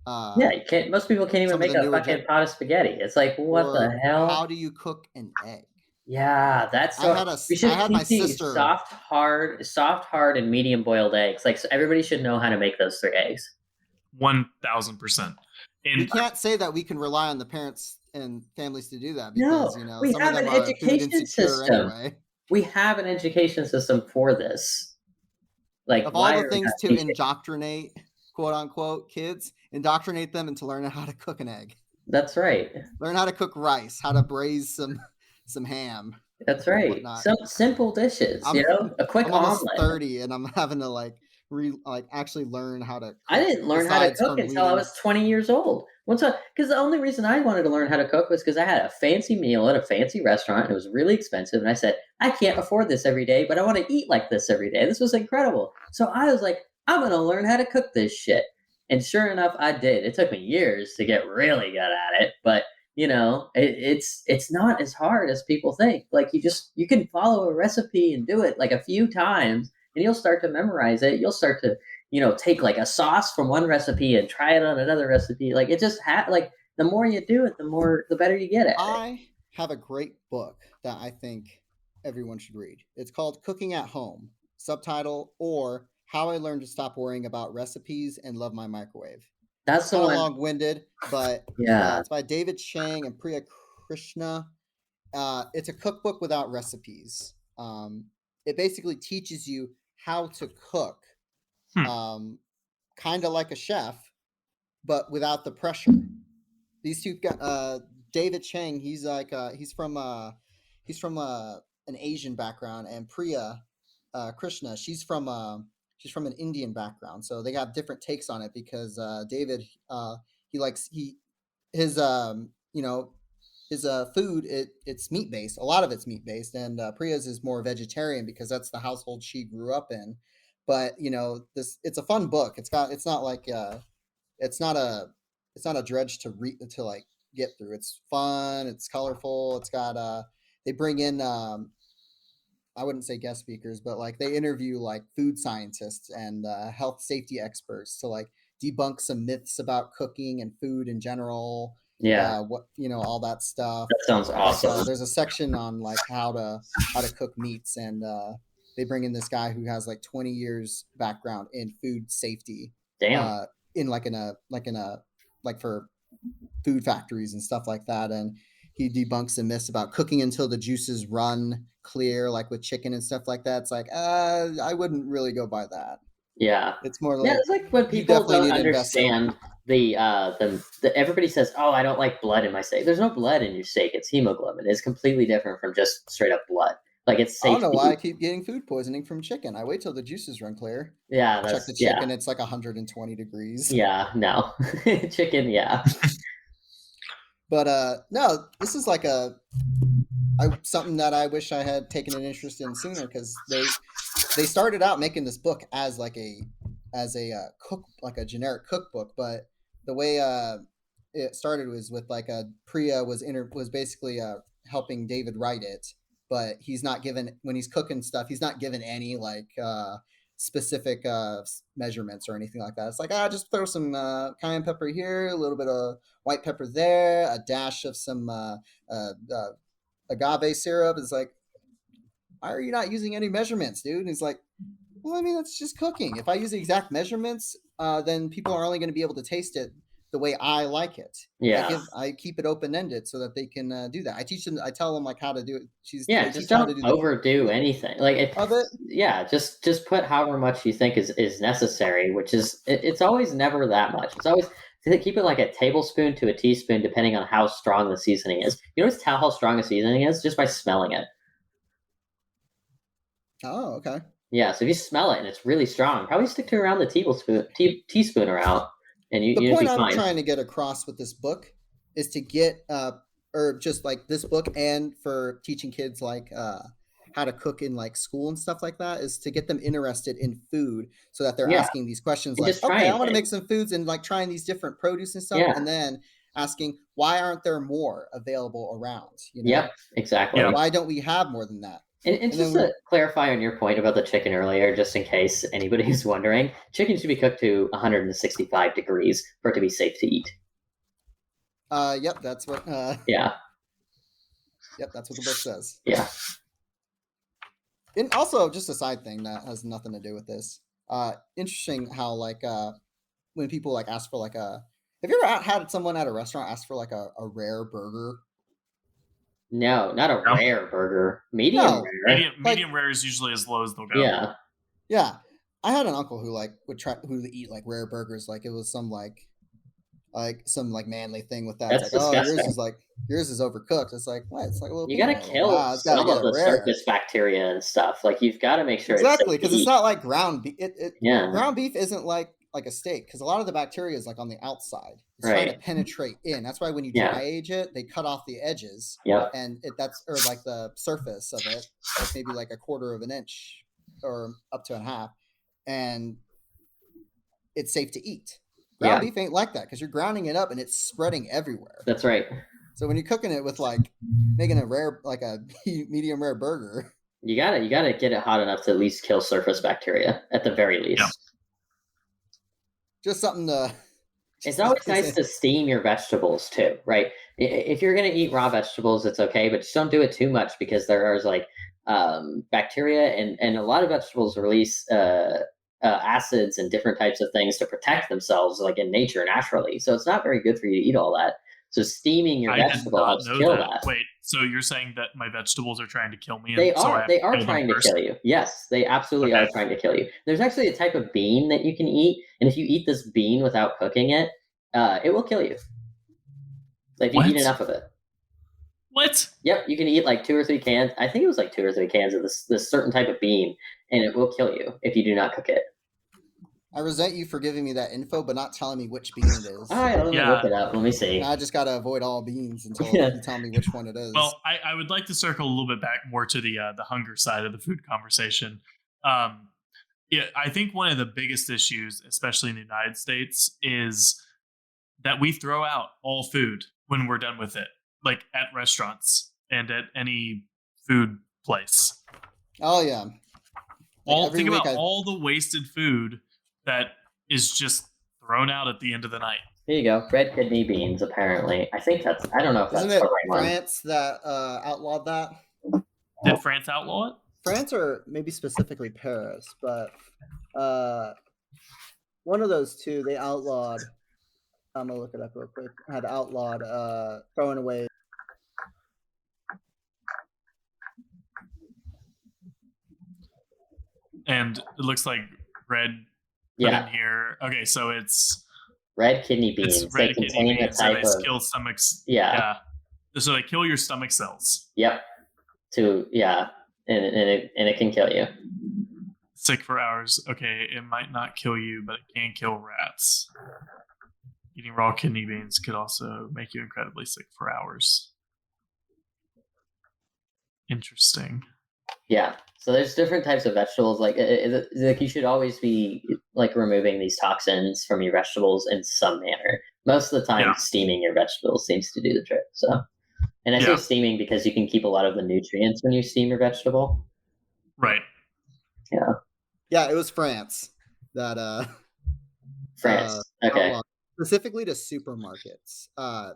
Yeah, you can't. Most people can't even make a fucking pot of spaghetti. It's like, what the hell? How do you cook an egg? Yeah, that's so. We should teach soft, hard, and medium boiled eggs. Like, so everybody should know how to make those 3 eggs. 1,000%. We can't say that we can rely on the parents and families to do that because we some have of them an are food insecure anyway. We have an education system for this. Like, of all the things to indoctrinate, quote unquote, kids, indoctrinate them into learning how to cook an egg. That's right. Learn how to cook rice, how to braise some ham. That's right. Some simple dishes, a quick omelet. 30 and I'm having to actually learn how to cook. I didn't learn how to cook until I was 20 years old. Because the only reason I wanted to learn how to cook was because I had a fancy meal at a fancy restaurant and it was really expensive. And I said, I can't afford this every day, but I want to eat like this every day. This was incredible. So I was like, I'm going to learn how to cook this shit. And sure enough, I did. It took me years to get really good at it, but it's not as hard as people think. Like you can follow a recipe and do it like a few times and you'll start to memorize it. You'll start to, take like a sauce from one recipe and try it on another recipe. Like it just like the more you do it, the better you get at it. I have a great book that I think everyone should read. It's called Cooking at Home, subtitle, or How I Learned to Stop Worrying About Recipes and Love My Microwave. That's kind of long-winded, but it's by David Chang and Priya Krishna. It's a cookbook without recipes. It basically teaches you how to cook, kind of like a chef, but without the pressure. These two David Chang, he's like he's from an Asian background, and Priya Krishna, she's from an Indian background, so they got different takes on it because David his food it's meat based. A lot of it's meat based, and Priya's is more vegetarian because that's the household she grew up in. But it's a fun book. It's not a dredge to read to like get through. It's fun. It's colorful. It's got they bring in I wouldn't say guest speakers, but like they interview like food scientists and health safety experts to like debunk some myths about cooking and food in general. Yeah. All that stuff. That sounds awesome. Like, there's a section on like how to cook meats, and they bring in this guy who has like 20 years background in food safety. Damn. For food factories and stuff like that, and he debunks the myths about cooking until the juices run clear, like with chicken and stuff like that. It's like I wouldn't really go by that. Yeah, it's more like it's like when people don't understand the everybody says, oh, I don't like blood in my steak. There's no blood in your steak. It's hemoglobin. It's completely different from just straight up blood. Like it's safe. I don't know why I keep getting food poisoning from chicken. I wait till the juices run clear. Yeah, check the chicken. It's like 120 degrees. Yeah, no chicken. Yeah, but no, this is like something that I wish I had taken an interest in sooner, because they started out making this book as a cook, like a generic cookbook, but the way it started was with like Priya was basically helping David write it, but he's not given, when he's cooking stuff, he's not given any like specific measurements or anything like that. It's like, just throw some cayenne pepper here, a little bit of white pepper there, a dash of some agave syrup. It's like, why are you not using any measurements, dude? And he's like, well, I mean, it's just cooking. If I use the exact measurements, then people are only going to be able to taste it the way I like it. Yeah. I keep it open ended so that they can do that. I teach them. I tell them like how to do it. Yeah, They just teach how to don't do overdo anything. Like of it. yeah, just put however much you think is necessary, which is it's always never that much. It's always keep it like a tablespoon to a teaspoon, depending on how strong the seasoning is. You always tell how strong a seasoning is just by smelling it. Oh, okay. Yeah, so if you smell it and it's really strong, probably stick to around the teaspoon around, and The you'd point be I'm fine. trying to get across with this book is to get, or just like this book, and for teaching kids like how to cook in like school and stuff like that, is to get them interested in food, so that they're Yeah, asking these questions and like, just okay, I trying want to make things. some foods, and like trying these different produce and stuff, Yeah. and then asking why aren't there more available around? You know, Yep, exactly. Yeah. why don't we have more than that? And And then just to clarify on your point about the chicken earlier, just in case anybody's wondering, chicken should be cooked to 165 degrees for it to be safe to eat. Yep, that's what. Yeah. Yep, that's what the book says. Yeah. And also, just a side thing that has nothing to do with this. Interesting how like when people like ask for like a. Have you ever had someone at a restaurant ask for like a rare burger? No, not a No. rare burger. Medium No. rare. Medium rare is usually as low as they'll go. Yeah. Yeah, I had an uncle who like would eat like rare burgers, like it was some like some like manly thing with that. That's It's like, oh, disgusting. yours is overcooked. It's like, what? It's like a little You peanut gotta butter. Like, kill it's got to some get of it the rare. surface bacteria and stuff. Like you've got to make sure it's Exactly, safe to because it's eat. not like ground beef. Yeah. Ground beef isn't like a steak, because a lot of the bacteria is like on the outside. It's trying to Right. penetrate in. That's why when you Yeah. dry age it, they cut off the edges, Yep. and that's or like the surface of it, like maybe like a quarter of an inch or up to a half, and it's safe to eat. Ground Yeah. beef ain't like that, because you're grounding it up and it's spreading everywhere. That's right. So when you're cooking it with like making a rare, like a medium rare burger, You gotta get it hot enough to at least kill surface bacteria at the very least. Yeah. just something to. It's always nice to steam your vegetables too, right? If you're gonna eat raw vegetables, it's okay, but just don't do it too much, because there is like bacteria, and a lot of vegetables release acids and different types of things to protect themselves, like in nature naturally. So it's not very good for you to eat all that. So steaming your I did vegetable not helps know kill that. that. Wait, so you're saying that my vegetables are trying to kill me? They and so I are. have They to are kill them trying to first? kill you. Yes, they absolutely Okay. are trying to kill you. There's actually a type of bean that you can eat, and if you eat this bean without cooking it, it will kill you. Like if you What? eat enough of it. What? Yep, you can eat like 2 or 3 cans. I think it was like 2 or 3 cans of this certain type of bean, and it will kill you if you do not cook it. I resent you for giving me that info, but not telling me which bean it is. All right, let me Yeah. look it up. Let me see. And I just got to avoid all beans until Yeah. you tell me which one it is. Well, I would like to circle a little bit back more to the hunger side of the food conversation. Yeah, I think one of the biggest issues, especially in the United States, is that we throw out all food when we're done with it, like at restaurants and at any food place. Oh yeah. Think about all the wasted food that is just thrown out at the end of the night. Here you go. Red kidney beans, apparently. I think that's, I don't know if that's Isn't it the right one. France that outlawed that? Did France outlaw it? France, or maybe specifically Paris, but one of those two, they outlawed. I'm gonna look it up real quick. Had outlawed throwing away. And it looks like red put in here. Okay, so it's red kidney beans. It's red they kidney contain beans, a type and they of kill stomachs. yeah. So they kill your stomach cells. Yep. And it can kill you. Sick for hours. Okay, it might not kill you, but it can kill rats. Eating raw kidney beans could also make you incredibly sick for hours. Interesting. Yeah. So there's different types of vegetables. Like you should always be like removing these toxins from your vegetables in some manner. Most of the time, steaming your vegetables seems to do the trick. So, and I say steaming because you can keep a lot of the nutrients when you steam your vegetable. Right. Yeah. Yeah, it was France that France. Okay. outlawed, specifically to supermarkets.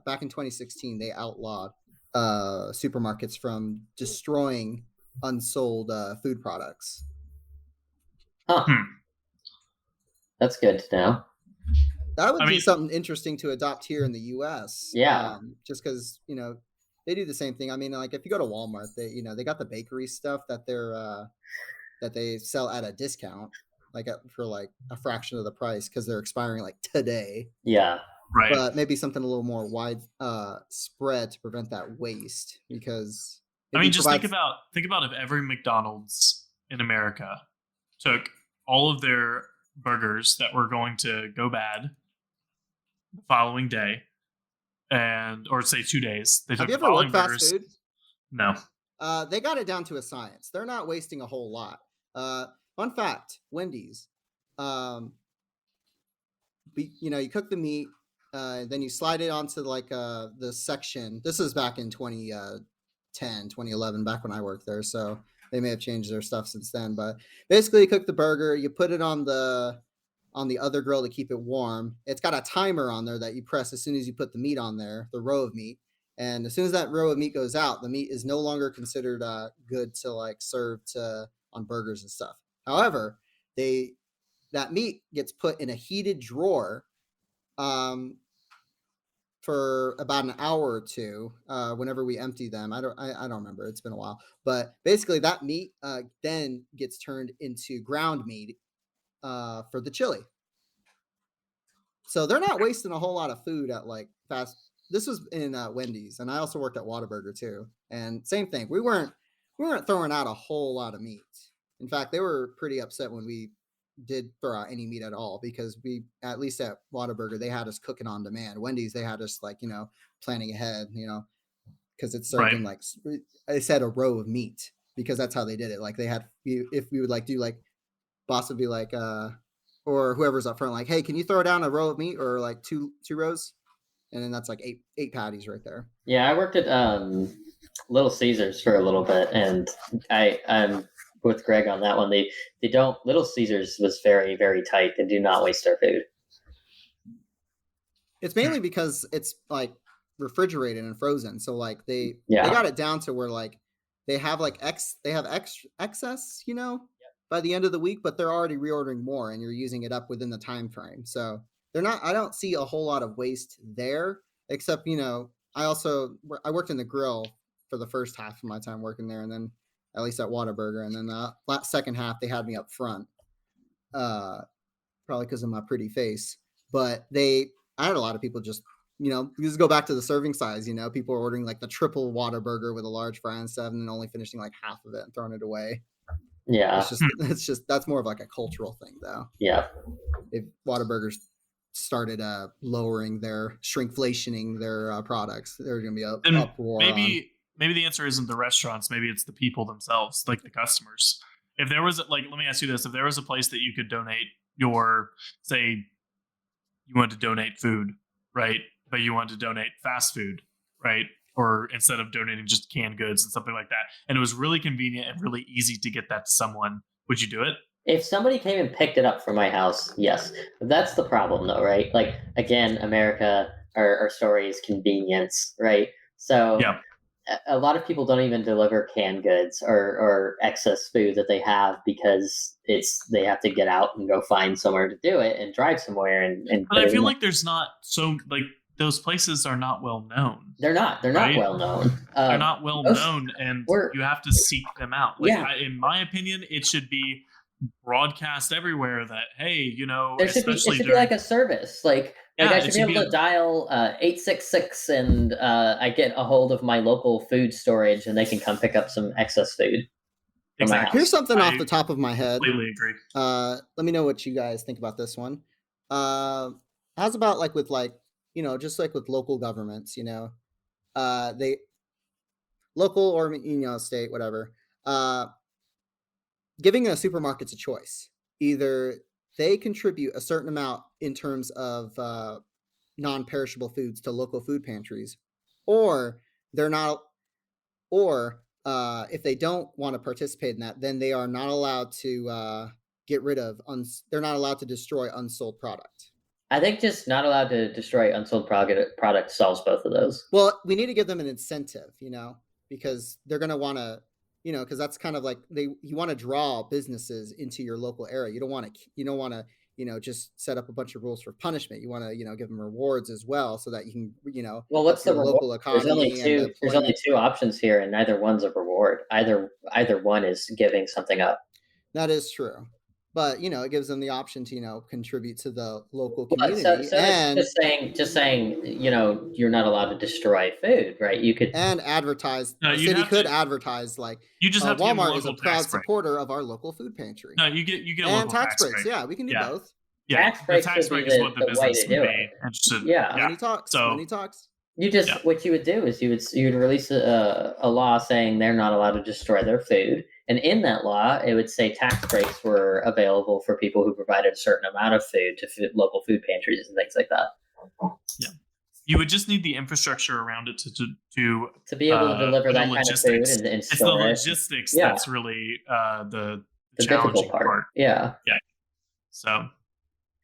Back in 2016, they outlawed supermarkets from destroying unsold food products. Huh. Hmm. That's good to know. That would I be mean, something interesting to adopt here in the U.S. Yeah. Just because they do the same thing. I mean, like if you go to Walmart, they got the bakery stuff that they sell at a discount, like for like a fraction of the price because they're expiring like today. Yeah. right. But maybe something a little more wide spread to prevent that waste because I if mean, you just provide think about if every McDonald's in America took all of their burgers that were going to go bad the following day, and or say 2 days, they have took you the ever worked following fast burgers. food? No, They got it down to a science. They're not wasting a whole lot. Fun fact: Wendy's, um, you cook the meat, then you slide it onto like the section. This is back in 2010, 2011, back when I worked there. So they may have changed their stuff since then. But basically, you cook the burger, you put it on the other grill to keep it warm. It's got a timer on there that you press as soon as you put the meat on there, the row of meat. And as soon as that row of meat goes out, the meat is no longer considered good to like serve to on burgers and stuff. However, they that meat gets put in a heated drawer um, for about an hour or two whenever we empty them. I don't remember. It's been a while. But basically, that meat then gets turned into ground meat for the chili. So they're not wasting a whole lot of food at like fast. This was in Wendy's, and I also worked at Whataburger too. And same thing. We weren't throwing out a whole lot of meat. In fact, they were pretty upset when we did throw out any meat at all because we, at least at Whataburger, they had us cooking on demand. Wendy's, they had us like planning ahead, because it's served right. in like I said a row of meat because that's how they did it. Like they had if we would like do like boss would be like or whoever's up front like, hey, can you throw down a row of meat or like two rows, and then that's like eight patties right there. Yeah, I worked at Little Caesars for a little bit, and I'm with Greg on that one. They don't. Little Caesars was very very tight. They do not waste their food. It's mainly because it's like refrigerated and frozen, so like they Yeah. got it down to where like they have like excess by the end of the week, but they're already reordering more and you're using it up within the time frame. So they're not I don't see a whole lot of waste there, except I worked in the grill for the first half of my time working there, and then at least at Whataburger, and then the second half they had me up front, probably because of my pretty face. But I had a lot of people just just go back to the serving size. People are ordering like the triple Whataburger with a large fry and stuff, and then only finishing like half of it and throwing it away. Yeah. It's just that's more of like a cultural thing, though. Yeah. If Whataburgers started lowering their shrinkflationing their products, there's gonna be a Then uproar. maybe the answer isn't the restaurants. Maybe it's the people themselves, like the customers. If there was like, let me ask you this: if there was a place that you could donate your, say, you wanted to donate food, right? But you wanted to donate fast food, right? Or instead of donating just canned goods and something like that, and it was really convenient and really easy to get that to someone, would you do it? If somebody came and picked it up from my house, yes. But that's the problem, though, right? Like again, America, our story is convenience, right? So Yeah, a lot of people don't even deliver canned goods or excess food that they have because they have to get out and go find somewhere to do it and drive somewhere and but put I it feel in. like there's not so like those places are not well known. They're not Right? well known. They're not well Most known, and we're you have to seek them out. Like, yeah. in my opinion, it should be broadcast everywhere that, hey, There should be it especially should be during, like a service like yeah, I it should be should able be to dial 866 and I get a hold of my local food storage and they can come pick up some excess food from my exactly. Here's house. something off I the top of my head. completely agree. Let me know what you guys think about this one. How's about like with like just like with local governments, they local or state, whatever, giving supermarkets a choice. Either they contribute a certain amount in terms of non-perishable foods to local food pantries, or they're not, or if they don't want to participate in that, then they are not allowed to get rid of they're not allowed to destroy unsold product. I think just not allowed to destroy unsold product solves both of those. Well, we need to give them an incentive, because they're going to want to, because that's kind of like you want to draw businesses into your local area. You don't want to, just set up a bunch of rules for punishment. You want to, give them rewards as well, so that you can, well, what's the local economy? There's only two options here, and neither one's a reward. Either one is giving something up. That is true. But it gives them the option to contribute to the local community. So and just saying you're not allowed to destroy food, right? You could and advertise. The city could advertise like you just have Walmart is a proud supporter of our local food pantry. No, you get and tax breaks. Yeah, we can do both. Yeah, tax break is what the business would be interested. Yeah, money talks. You just what you would do is you'd release a law saying they're not allowed to destroy their food. And in that law, it would say tax breaks were available for people who provided a certain amount of food to local food pantries and things like that. Yeah, you would just need the infrastructure around it to be able to deliver that kind of food and store it. It's the logistics that's really the challenging part. Yeah. So,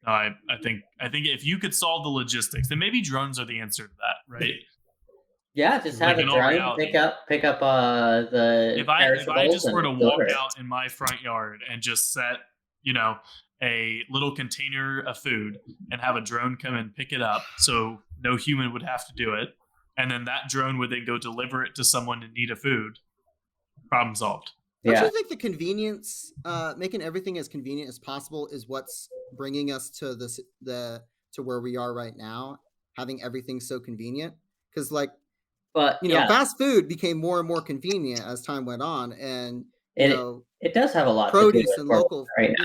I think if you could solve the logistics, then maybe drones are the answer to that, right? Yeah, just have a drone pick up the. If I just were to walk out in my front yard and just set, a little container of food and have a drone come and pick it up, so no human would have to do it, and then that drone would then go deliver it to someone in need of food, problem solved. Don't you think the convenience, making everything as convenient as possible, is what's bringing us to to where we are right now, having everything so convenient? Because fast food became more and more convenient as time went on, and it does have a lot produce to do with and local, right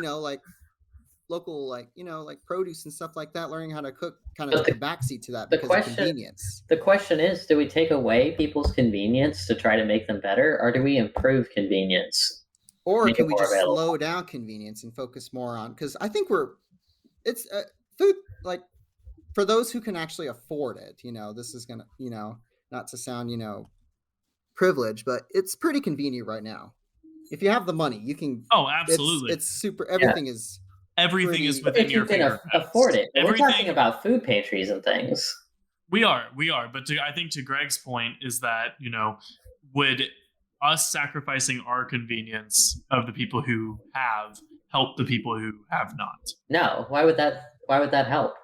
local produce and stuff like that. Learning how to cook kind of took a backseat to that because of convenience. The question is, do we take away people's convenience to try to make them better, or do we improve convenience? Or can we just slow down convenience and focus more on? Because I think it's food, like for those who can actually afford it. This is gonna, not to sound, privileged, but it's pretty convenient right now. If you have the money, you can. Oh, absolutely! It's super. Everything is. Everything is within your fingertips. If you can afford it. We're talking about food pantries and things. We are. But I think to Greg's point is that would us sacrificing our convenience of the people who have help the people who have not? No. Why would that help?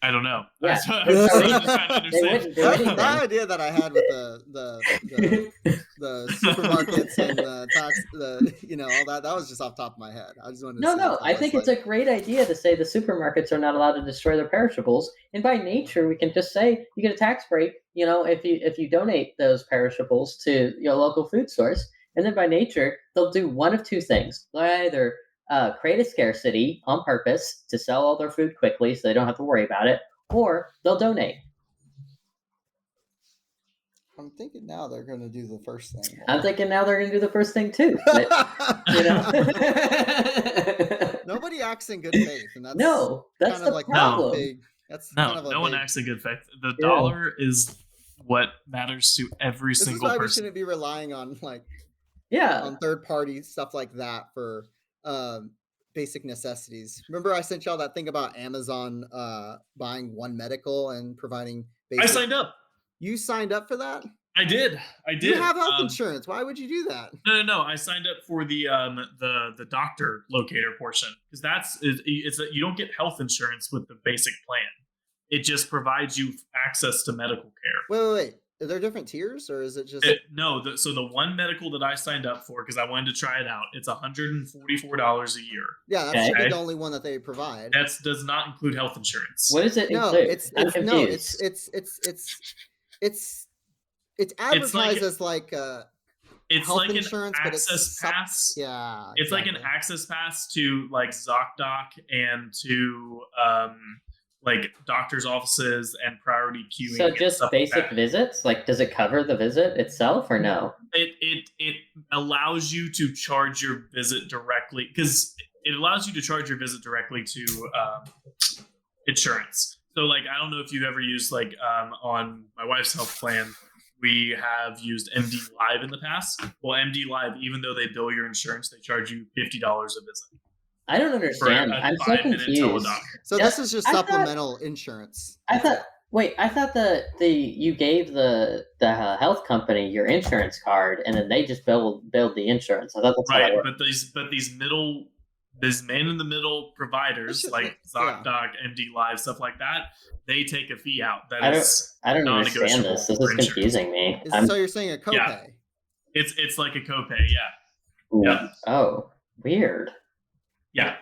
I don't know. Yeah. That's what I'm just trying to understand. The idea that I had with the supermarkets and the tax, all that was just off the top of my head. I just wanted to No. I think it's a great idea to say the supermarkets are not allowed to destroy their perishables, and by nature we can just say you get a tax break. If you donate those perishables to your local food source, and then by nature they'll do one of two things: they'll either create a scarcity on purpose to sell all their food quickly so they don't have to worry about it, or they'll donate. I'm thinking now they're going to do the first thing. I'm thinking now they're going to do the first thing too. But, Nobody acts in good faith, and that's that's kind of the problem. No one acts in good faith. The dollar is what matters to every single person. This is why we shouldn't be relying on on third party stuff like that for basic necessities. Remember I sent y'all that thing about Amazon buying One Medical and providing basic... I signed up. You signed up for that? I did. You have health insurance. Why would you do that? No. I signed up for the doctor locator portion, because you don't get health insurance with the basic plan. It just provides you access to medical care. Wait. Are there different tiers, or is it just so the One Medical that I signed up for, because I wanted to try it out, it's $144 a year. Yeah, that's the only one that they provide. That does not include health insurance. What is it? No, it's advertised as like it's health like insurance, an access pass. Yeah, it's like an access pass to like ZocDoc and to like doctor's offices and priority queuing. So just basic visits? Like, does it cover the visit itself or no? It allows you to charge your visit directly, because it allows you to charge your visit directly to insurance. So like, I don't know if you've ever used on my wife's health plan, we have used MD Live in the past. Well, MD Live, even though they bill your insurance, they charge you $50 a visit. I don't understand. I'm so confused. So this is just supplemental insurance. I thought you gave the health company your insurance card, and then they just billed the insurance. I thought that's right, but these man in the middle providers like ZocDoc, MD Live, stuff like that, they take a fee out. I don't understand this. This is confusing me. So you're saying a copay? Yeah. It's like a copay, yeah. Ooh. Yeah. Oh, weird. Yeah,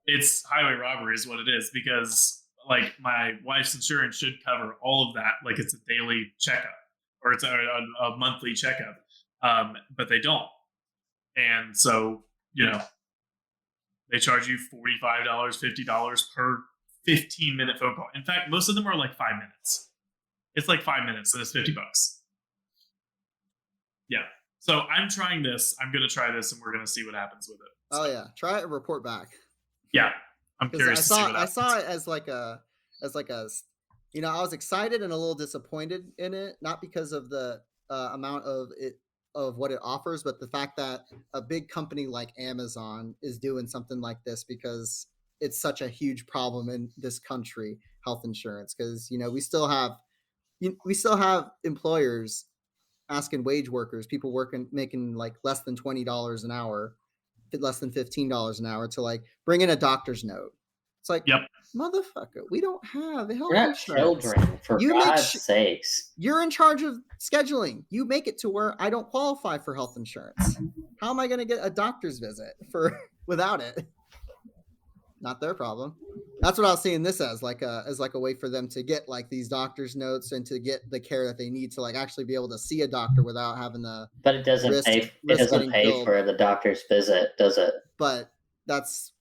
it's highway robbery is what it is, because like my wife's insurance should cover all of that, like it's a daily checkup or it's a monthly checkup, but they don't, and so they charge you $45, $50 per 15-minute phone call. In fact, most of them are like 5 minutes. It's like 5 minutes, and it's $50. Yeah. So I'm trying this. I'm going to try this, and we're going to see what happens with it. So. Oh yeah, try it and report back. Yeah, I'm curious to see what happens. I saw it as like a, I was excited and a little disappointed in it, not because of the amount of what it offers, but the fact that a big company like Amazon is doing something like this because it's such a huge problem in this country, health insurance. Because we still have employers asking wage workers, people making like less than $20 an hour, less than $15 an hour, to like bring in a doctor's note. It's like, yep, motherfucker, we don't have health insurance. Children, for God's sakes. You're in charge of scheduling. You make it to where I don't qualify for health insurance. How am I going to get a doctor's visit without it? Not their problem. That's what I was seeing this as like a way for them to get like these doctor's notes and to get the care that they need to like actually be able to see a doctor without having to. But it doesn't pay. It doesn't pay for the doctor's visit, does it? But that's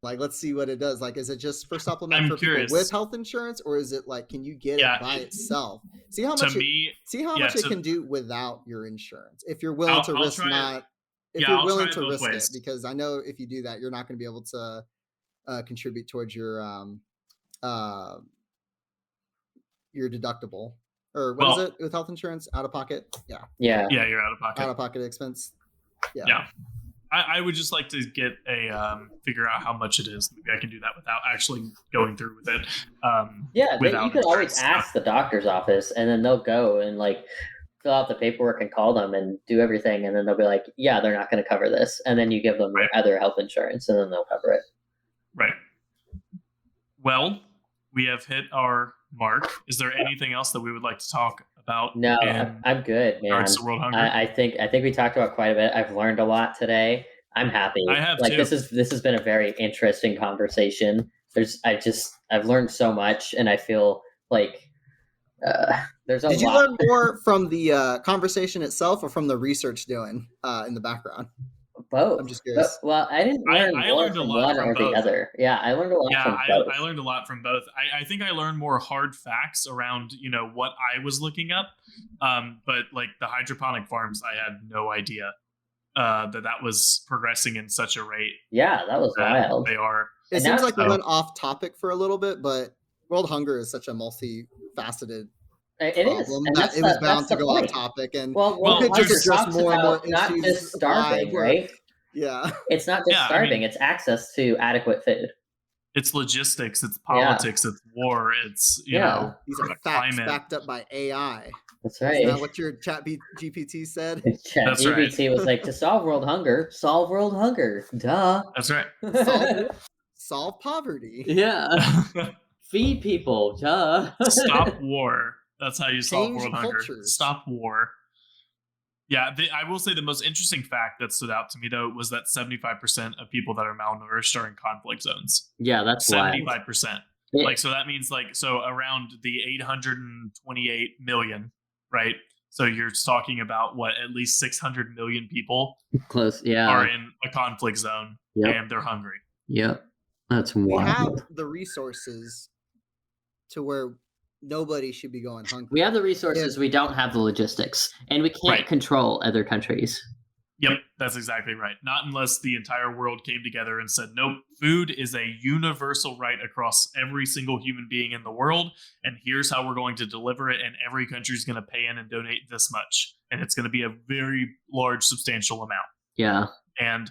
like, let's see what it does. Like, is it just for supplement for people with health insurance, or is it like, can you get it by itself? See how much it can do without your insurance if you're willing to risk not. If you're willing to risk it, because I know if you do that, you're not going to be able to contribute towards your deductible, or what is it with health insurance? Out of pocket, yeah, you're out of pocket expense. Yeah. I would just like to get figure out how much it is. Maybe I can do that without actually going through with it. You can always ask the doctor's office, and then they'll go and like fill out the paperwork and call them and do everything, and then they'll be like, yeah, they're not going to cover this, and then you give them other health insurance, and then they'll cover it. Right. Well, we have hit our mark. Is there anything else that we would like to talk about? No, I'm good, man. World Hunger? I think we talked about quite a bit. I've learned a lot today. I'm happy. I have too. This has been a very interesting conversation. I've learned so much, and I feel like there's a lot. Did you learn more from the conversation itself or from the research doing in the background? Both. I'm just curious. Well, I didn't learn more from one or the other. Yeah, I learned a lot from both. I learned a lot from both. I think I learned more hard facts around, what I was looking up. But like the hydroponic farms, I had no idea that was progressing in such a rate. Yeah, that was wild. They are. It seems like we went off topic for a little bit, but world hunger is such a multifaceted it is, and it was bound to go off topic. And there's just more and more not just starving, right? Yeah, it's not just starving; it's access to adequate food. It's logistics, it's politics, it's war, it's these are facts backed up by AI. That's right. Is that what your chat GPT said? Chat GPT was like, to solve world hunger, duh. That's right. Solve poverty. Yeah. Feed people, duh. Stop war. That's how you solve world hunger. Stop war. Yeah, I will say the most interesting fact that stood out to me, though, was that 75% of people that are malnourished are in conflict zones. Yeah, that's 75%. Like, so that means around the 828 million, right? So you're talking about at least 600 million people are in a conflict zone and they're hungry. Yep. That's wild. We have the resources to where nobody should be going hungry. We have the resources, we don't have the logistics, and we can't control other countries. Yep, that's exactly right. Not unless the entire world came together and said, nope, food is a universal right across every single human being in the world, and here's how we're going to deliver it, and every country is going to pay in and donate this much, and it's going to be a very large, substantial amount. Yeah. And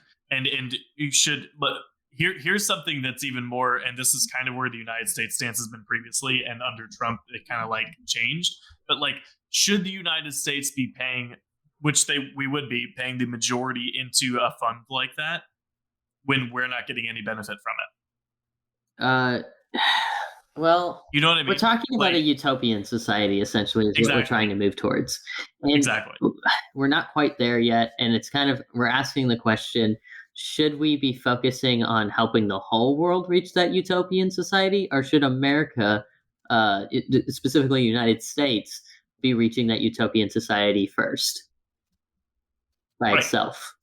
you should, but here's something that's even more, and this is kind of where the United States stance has been previously, and under Trump it kind of like changed. But like, should the United States be paying, which we would be paying the majority into a fund like that when we're not getting any benefit from it? Well, you know what I mean? We're talking about a utopian society, essentially, is what we're trying to move towards. And exactly. We're not quite there yet, and it's kind of, we're asking the question, should we be focusing on helping the whole world reach that utopian society, or should America, specifically the United States, be reaching that utopian society first by itself?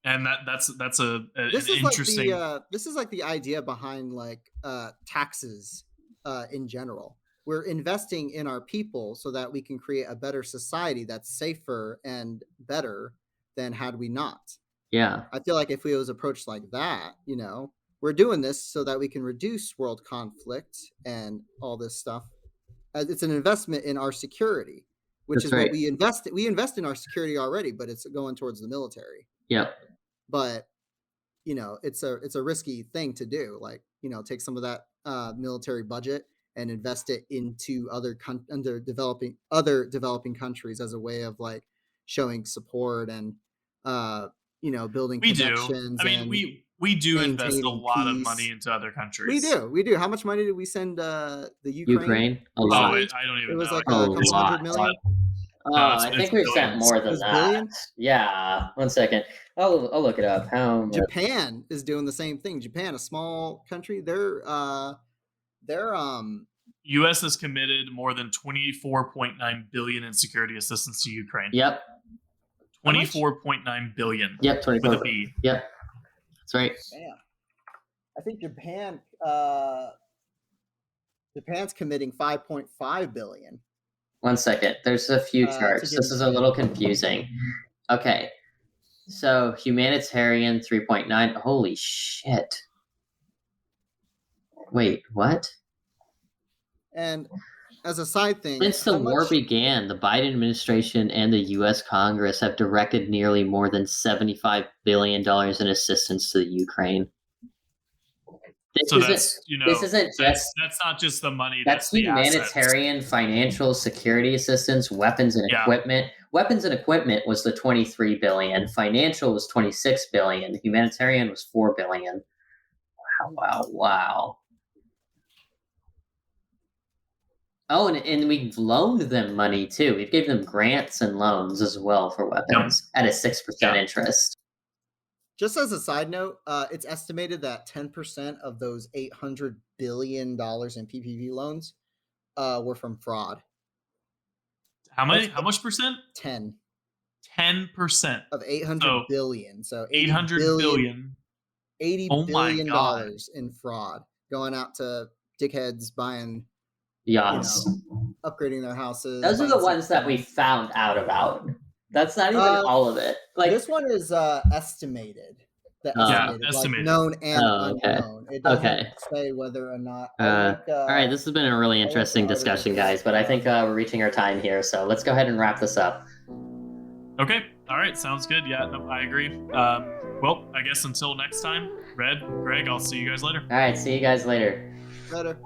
And that's an interesting. This is like the idea behind like taxes in general. We're investing in our people so that we can create a better society that's safer and better than had we not. Yeah. I feel like if we was approached like that, you know, we're doing this so that we can reduce world conflict and all this stuff. It's an investment in our security, which is what we invest. We invest in our security already, but it's going towards the military. Yep. But you know, it's a risky thing to do. Like, you know, take some of that military budget and invest it into other developing countries as a way of like showing support and you know, building connections. I mean, we do invest a lot of money into other countries. We do. How much money did we send the Ukraine? A lot. I don't even know. It was like a couple $100 million. I think we've sent more than that. Billions? Yeah. 1 second. I'll look it up. How much? Japan is doing the same thing. Japan, a small country, they're U.S. has committed more than $24.9 billion in security assistance to Ukraine. Yep. 24.9 billion. Yep, 24. With a B. Yep. That's right. Man. I think Japan's committing 5.5 billion. 1 second. There's a few charts. This is a little confusing. Okay. So humanitarian 3.9. Holy shit. Wait, what? And as a side thing, since the war began, the Biden administration and the U.S. Congress have directed nearly more than $75 billion in assistance to the Ukraine. This isn't that's not just the money. That's humanitarian, assets. Financial, security assistance, weapons and equipment. Weapons and equipment was the $23 billion. Financial was $26 billion. Humanitarian was $4 billion. Wow. Oh, and we've loaned them money too. We've given them grants and loans as well for weapons at a 6% interest. Just as a side note, it's estimated that 10% of those $800 billion in PPP loans were from fraud. How much percent? 10%. 10% of 800 billion. So 800 billion. $80 billion in fraud going out to dickheads buying yachts, upgrading their houses. Those are the ones that we found out about. That's not even all of it. Like this one is estimated. Estimated. Like known and unknown. It doesn't say whether or not. All right, this has been a really interesting discussion, guys. But I think we're reaching our time here, so let's go ahead and wrap this up. Okay. All right. Sounds good. Yeah, no, I agree. Well, I guess until next time, Red, Greg, I'll see you guys later. All right. See you guys later. Later.